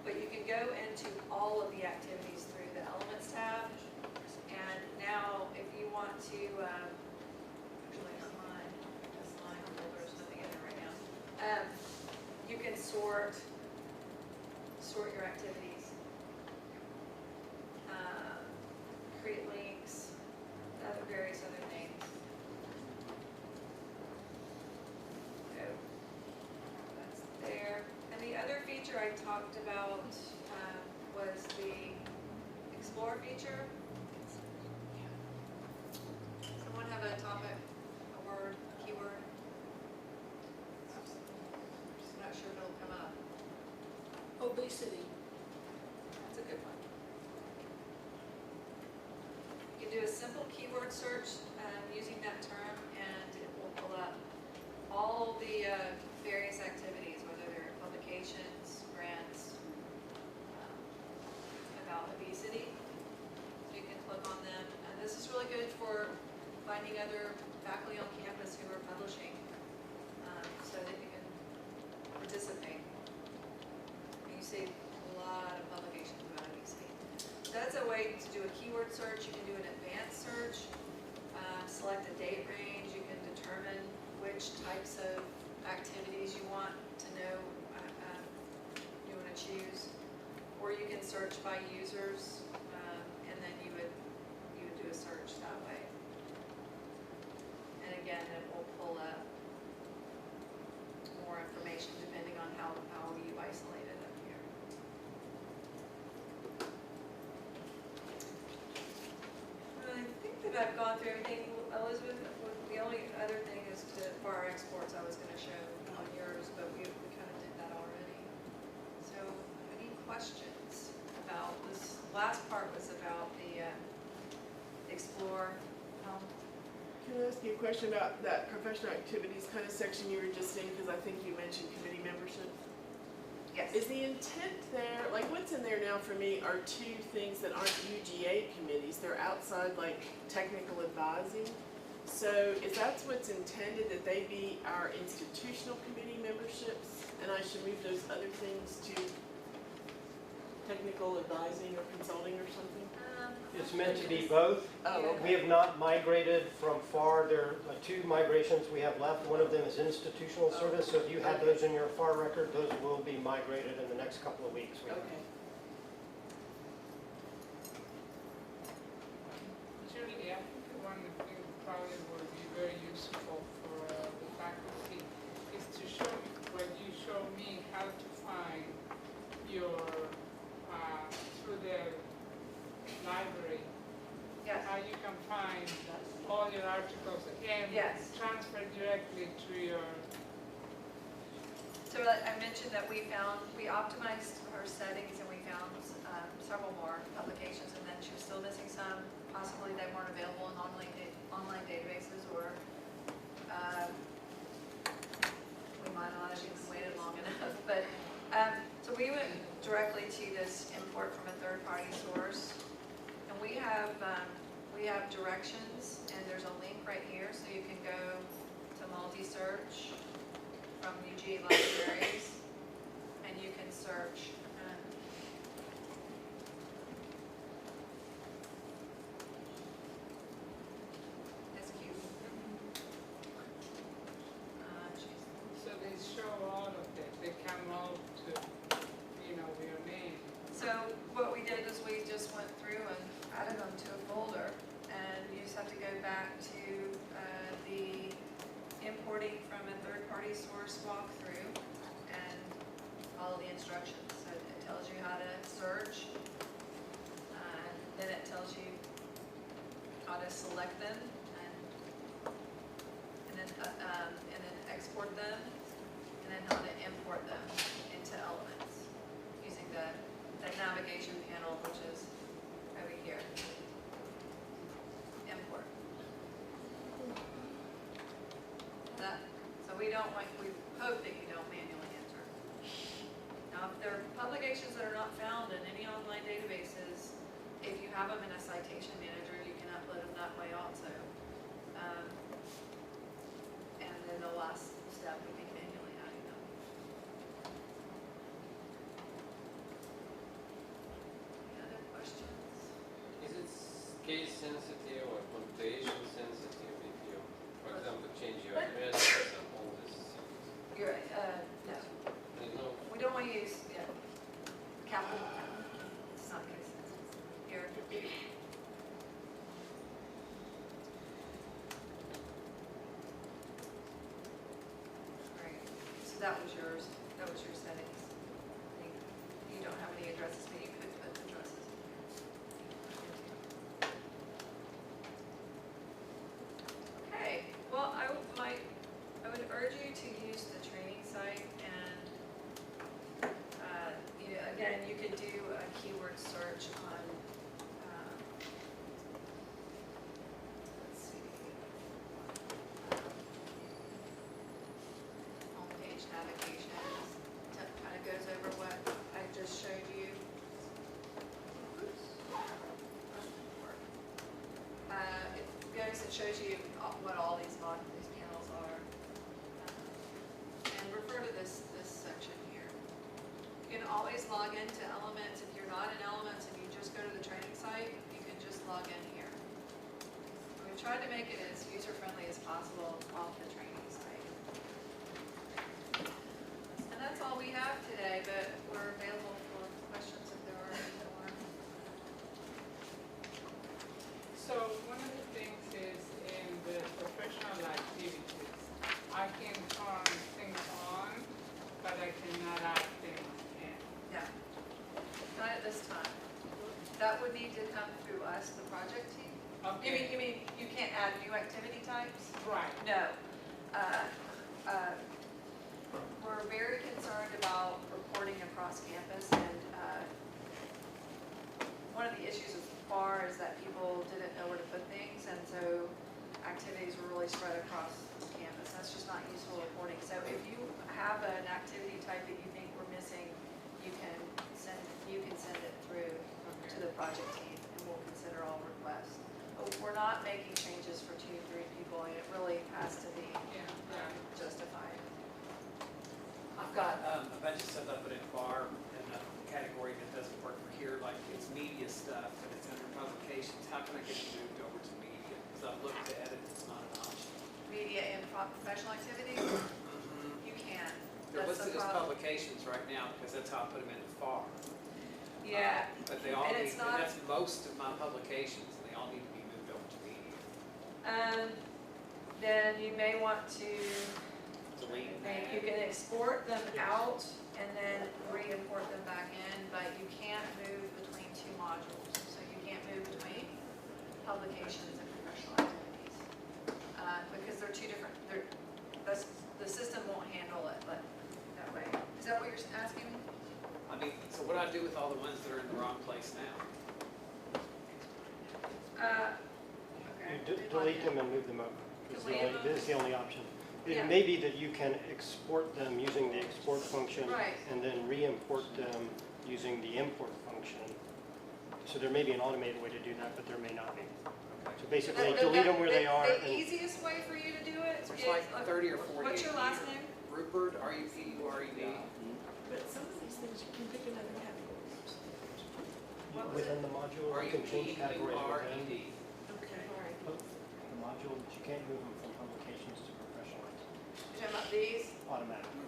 but you can go into all of the activities through the Elements tab. And now if you want to, actually it's mine, that's mine, there's nothing in there right now. You can sort your activities. Create links, various other things. So that's there. And the other feature I talked about was the Explore feature. Someone have a topic, a word, a keyword? I'm not sure if it'll come up. Obesity. That's a good one. You can do a simple keyword search using that term, and it will pull up all the various activities, whether they're publications, grants, about obesity. So you can click on them, and this is really good for finding other faculty on campus who are publishing, so that you can participate. You see a lot of publications about obesity. That's a way to do a keyword search. You can do an advanced search, select a date range. You can determine which types of activities you want to know, you want to choose. Or you can search by users, and then you would do a search that way. And again, it will pull up more information depending on how you isolate it up here. I think that I've gone through everything. Elizabeth, the only other thing is for our exports I was going to show on yours, but we kind of did that already. So any questions about this? Last part was about the Explore. Can I ask you a question about that professional activities kind of section you were just in, because I think you mentioned committee membership? Yes. Is the intent there, like what's in there now for me are two things that aren't UGA committees, they're outside like technical advising. So is that what's intended, that they be our institutional committee memberships, and I should move those other things to technical advising or consulting or something? It's meant to be both. Oh, We okay. have not migrated from FAR. There are two migrations we have left. One of them is institutional service, so if you had those in your FAR record, those will be migrated in the next couple of weeks. We hope. Okay. Julie, I think one thing probably would be very useful for the faculty is to show me, when you show me how to find your, through the library, Yes. how you can find all your articles and Yes. transfer directly to your. So I mentioned that we optimized her settings and we found several more publications, and then she was still missing some. Possibly they weren't available in online databases, or we might not have even waited long enough. But so we went directly to this import from a third-party source, and we have directions, and there's a link right here, so you can go to multi-search from UGA libraries, and you can search. That's cute. So they show all how to select them and then export them, and then how to import them into Elements using that navigation panel, which is over here. Import. So we hope that you don't manually enter. Now, if there are publications that are not found in any online databases, if you have them in a citation manager, you can upload them that way also. And then the last step would be manually adding them. Any other questions? Is it case sensitive or punctuation sensitive if you, for example, change your address and all this? You're right, no. You know, We don't want to use, capital. It's not case sensitive. Here. Right, so that was your settings. You don't have any addresses, but you could put addresses. Okay, well, I would urge you to use the training site and, again, you could do a keyword search on, let's see, homepage navigation. That kind of goes over what I just showed you. It shows you what all these panels are. And refer to this section here. You can always log into Elements. If you're not in Elements and you just go to the training site, you can just log in here. We've tried to make it as user-friendly as possible off the training site. And that's all we have today, but we're available for questions if there are any more. So one of the things is in the professional activities, I can turn things on, but I cannot add things in. No, not at this time. That would need to come through us, the project team. Okay. You mean you can't add new activity types? Right. No. We're very concerned about reporting across campus, and one of the issues as far is that people didn't know where to put things, and so activities were really spread across campus. That's just not useful reporting. So if you have an activity type that you think we're missing, you can send it through to the project team, and we'll consider all requests. But we're not making changes for 2 or 3 people, and it really has to be justified. I've got a bunch of stuff I put in FAR in a category that doesn't work for here, like it's media stuff, but it's under publications. How can I get it moved over to media? Because I've looked to edit, it's not an option. Media and professional activities, you can. They're That's the listed as problem. publications right now because that's how I put them into FAR. Yeah, But they all And need, it's and not- that's most of my publications, and they all need to be moved over to media. then you may want to, Delete you can export them out and then re-import them back in, but you can't move between 2 modules. So you can't move between publications and professional activities. Because they're 2 different, the system won't handle it, but that way. Is that what you're asking? I mean, so what do I do with all the ones that are in the wrong place now? Okay. You delete them and move them over. Delete them. This is the only option. Yeah. It may be that you can export them using the export function. Right. And then re-import them using the import function. So there may be an automated way to do that, but there may not be. So basically, delete them where they are. The and- easiest way for you to do it So is, it's like 30 or 40 what's your a last year. name? Rupert, R-U-P-U-R-E-D. But some of these things you can pick another category. What was Within the module, you can change categories within R-U-P-U-R-E-D. Okay. the module, but you can't move them from publications to professional activities You're talking about these? automatically.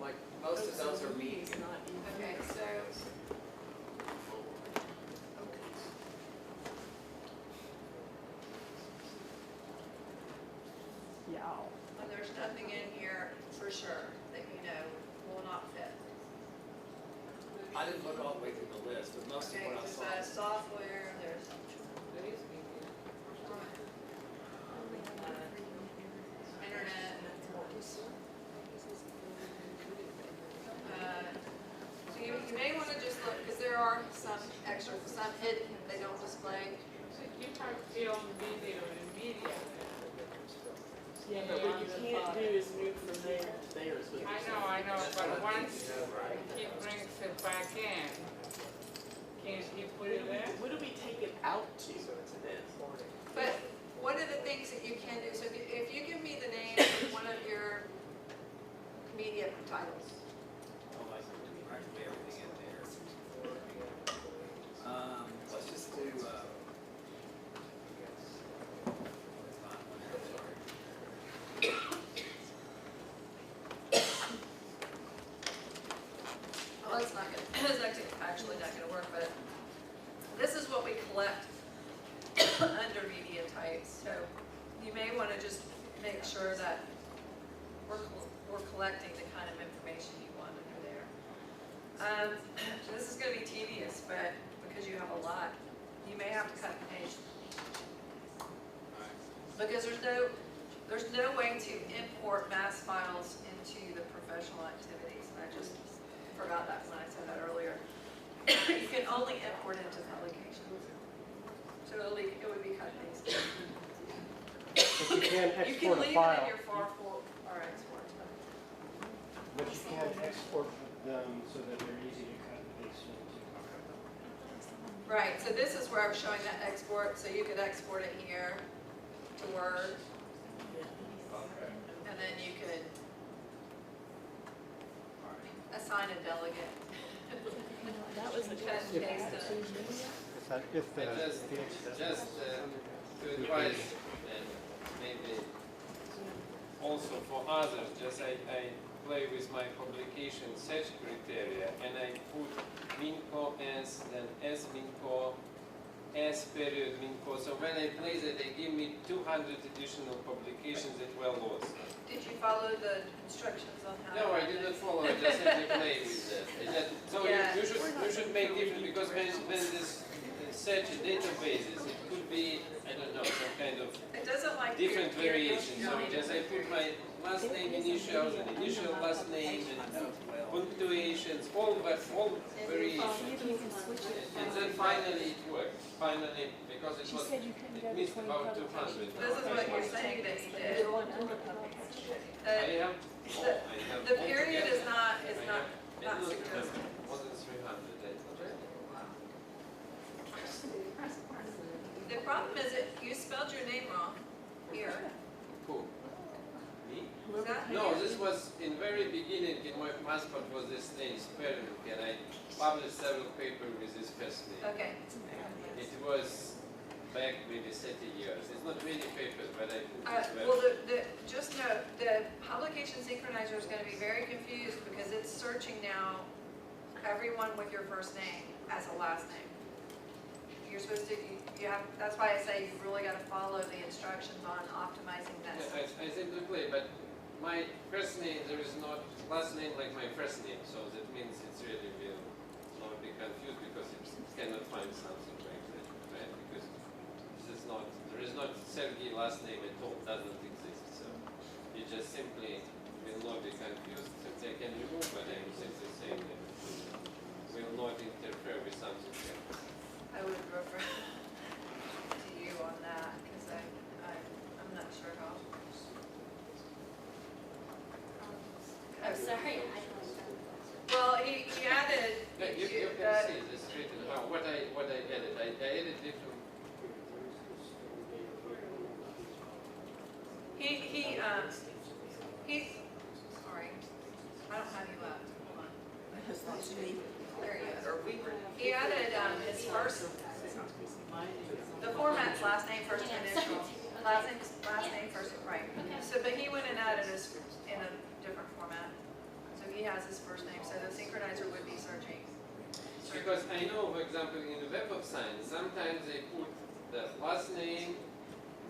Like, most of those are media. media. Not even. Okay, so, Okay. and there's nothing in here for sure that you know will not fit. I didn't look all the way through the list, but most of Okay, what I there's saw. software, there's you may want to just look, because there are some extra, some hidden, they don't display. You have film, video, and media. Yeah, but what you can't do is move from there to there is what you're saying. I know, but once he brings it back in, can he put it there? What do we take it out to then? But one of the things that you can do, so if you give me the name of one of your media titles. Practically everything in there. Let's just do, Well, it's not gonna, it's actually not gonna work, but this is what we collect under media types. So you may want to just make sure that we're collecting the kind of information you want under there. This is going to be tedious, but because you have a lot, you may have to cut and paste. Because there's no way to import mass files into the professional activities. I just forgot that when I said that earlier. You can only import into publications. So it would be cut and paste. But you can You can export a leave it in file, your FAR or export. but you can export them so that they're easy to cut and paste into. Right, so this is where I'm showing that export, so you could export it here to Word, and then you could assign a delegate. That was the Cut and paste it. Just to advise and maybe also for others, just I play with my publication search criteria and I put Minco S, then S Minco, S period Minco. So when I play that, they give me 200 additional publications that were lost. Did you follow the instructions on how? No, I didn't follow. I just had to play with that. So Yeah. you should make different because when this search databases, it could be, I don't know, some kind of It doesn't like different your variations. So period. just I put my last name initials and initial last name and punctuations, all variations. And then finally it worked. Finally, because it was, it missed about 200. This is what you're saying that you did. I have, The period is not it was suggested. more than 300. The problem is that you spelled your name wrong here. Who? Me? Is that? No, this was in very beginning in my passport was this name spelling, and I published several papers with this first name. Okay. It was back maybe 30 years. It's not many papers, but I put this Well, just note, the publication synchronizer is going to be very confused because it's searching now everyone with your first name as a last name. You're supposed to, you have, that's why I say you've really got to follow the instructions on optimizing that. Yeah, I simply play, but my first name, there is not last name like my first name, so that means it's really will not be confused because it cannot find something like that, right? Because this is not, there is not Sergey last name at all, doesn't exist, so you just simply will not be confused. Since I can remove my name, simply saying that it will not interfere with something else. I would refer to you on that because I'm not sure how. I'm sorry, I don't. Well, he added. Yeah, you can see this written out. What I added, I added different. He, sorry, I don't have you up, hold on. There you go. He added his first, the format's last name, first initial, last name, first, right. So, but he went and added his in a different format. So he has his first name, so the synchronizer would be searching. Because I know, for example, in the Web of Science, sometimes they put the last name,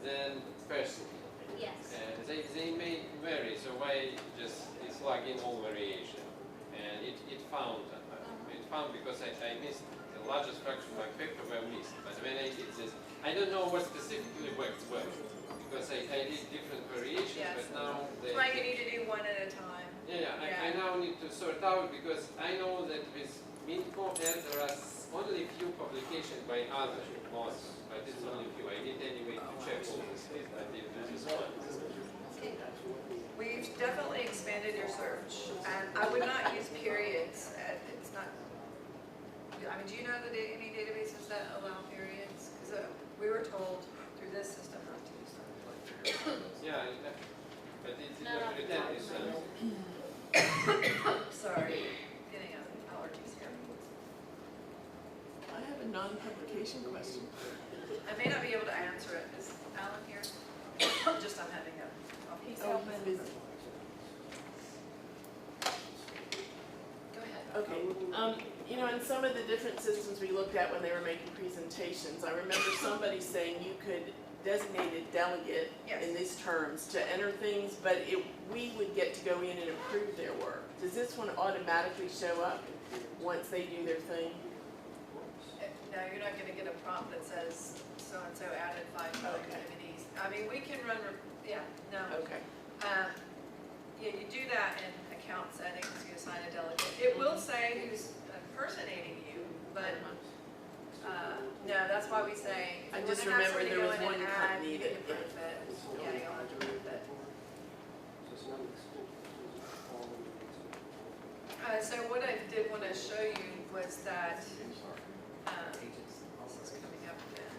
then person. Yes. And they may vary, so why just plug in all variation? And it found because I missed the largest fraction of my paper were missed. But when I did this, I don't know what specifically works well because I did different variations, Yes. but now they. Right, you need to do one at a time. Yeah, I now need to sort out because I know that with Minco, and there are only few publications by others, most, but it's only few. I need anyway to check all this list. I did this one. We've definitely expanded your search, and I would not use periods. It's not, I mean, do you know that any databases that allow periods? Because we were told through this system not to use them. Yeah, but it's Not off the top of my Sorry, getting allergies here. I have a non-publication question. I may not be able to answer it. Is Alan here? Just I'm having a. Oh, he's busy. Go ahead. Okay, you know, in some of the different systems we looked at when they were making presentations, I remember somebody saying you could designate a delegate Yes. in these terms to enter things, but we would get to go in and approve their work. Does this one automatically show up once they do their thing? No, you're not gonna get a prompt that says so-and-so added 5 Okay. activities. I mean, we can run, yeah, no. Okay. Yeah, you do that in account settings, you assign a delegate. It will say who's impersonating you, but, no, that's why we say. if I you just wanna have remember somebody there go was in and one add, company you that can approve it. Yeah, you'll have to approve it. So what I did want to show you was that, this is coming up again.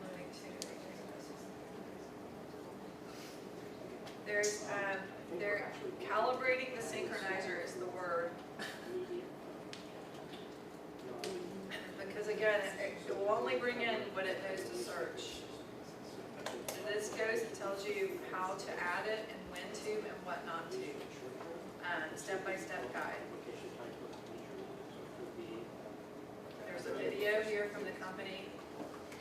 Loading to- There's, they're calibrating the synchronizer is the word. Because again, it will only bring in what it knows to search. This goes and tells you how to add it and when to and what not to. Step-by-step guide. There's a video here from the company.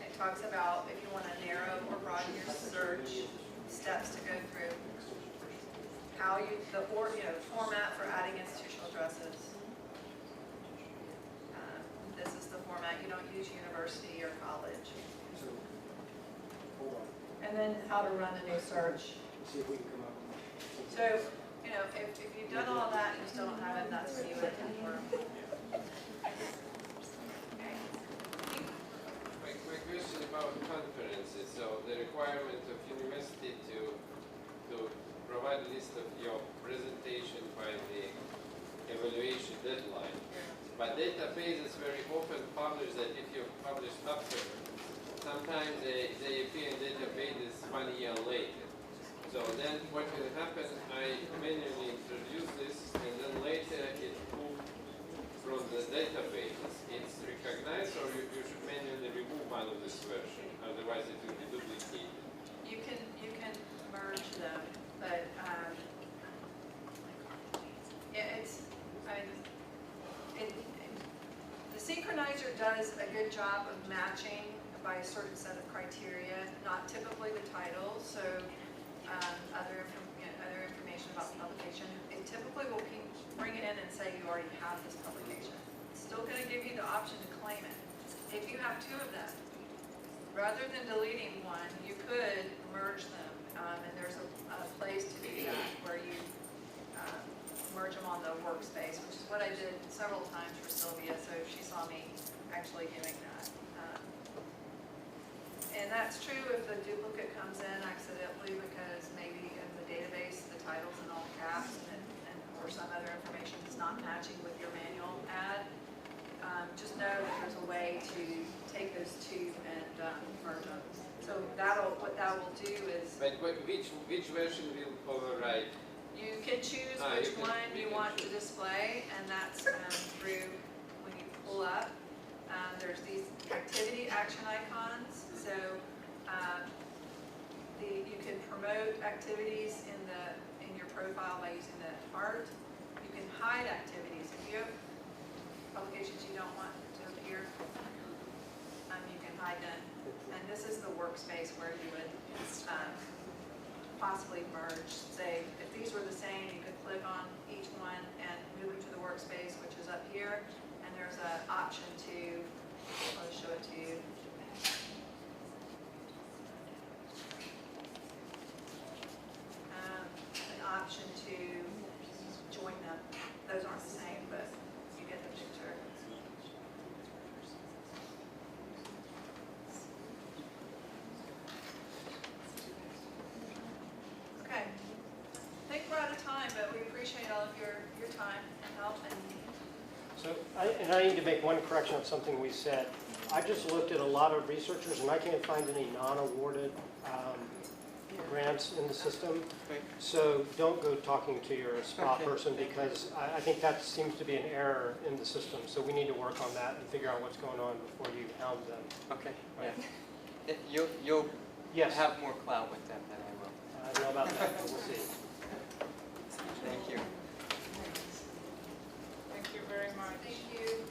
It talks about if you want to narrow or broaden your search, steps to go through. How you, format for adding institutional addresses. This is the format. You don't use university or college. And then how to run a new search. So, if you've done all that and you still don't have it, that's when you would anymore. My question about conferences, so the requirement of university to provide a list of your presentation by the evaluation deadline. But databases very often publish that if you publish after, sometimes they appear in databases 1 year later. So then what will happen, I manually introduce this and then later it moved from the databases. It's recognized or you should manually remove one of this version, otherwise it will be duplicated. You can merge them, but the synchronizer does a good job of matching by a certain set of criteria, not typically the title, so other information about the publication. It typically will bring it in and say you already have this publication. It's still going to give you the option to claim it. If you have 2 of them, rather than deleting one, you could merge them, and there's a place to do that where you merge them on the workspace, which is what I did several times for Sylvia, so she saw me actually doing that. And that's true if the duplicate comes in accidentally because maybe in the database the title's in all caps or some other information is not matching with your manual ad. Just know that there's a way to take those 2 and merge them. So what that will do is But which version will override? you can choose which one you want to display, and that's through when you pull up. There's these activity action icons. So you can promote activities in your profile by using the heart. You can hide activities. If you have publications you don't want to appear, you can hide them. And this is the workspace where you would possibly merge. Say, if these were the same, you could click on each one and move them to the workspace, which is up here. And there's an option to, I'll show it to you. An option appreciate all of your time and help and So, I need to make one correction of something we said. I just looked at a lot of researchers, and I can't find any non-awarded grants in the system. Okay. So don't go talking to your SPA Okay. person, because I think that seems to be an error in the system. So we need to work on that and figure out what's going on before you hound them. Okay, Right. yeah. You'll Yes, have more clout with them than I will. I don't know about that, but we'll see. Thank you. Thank you very much. thank you.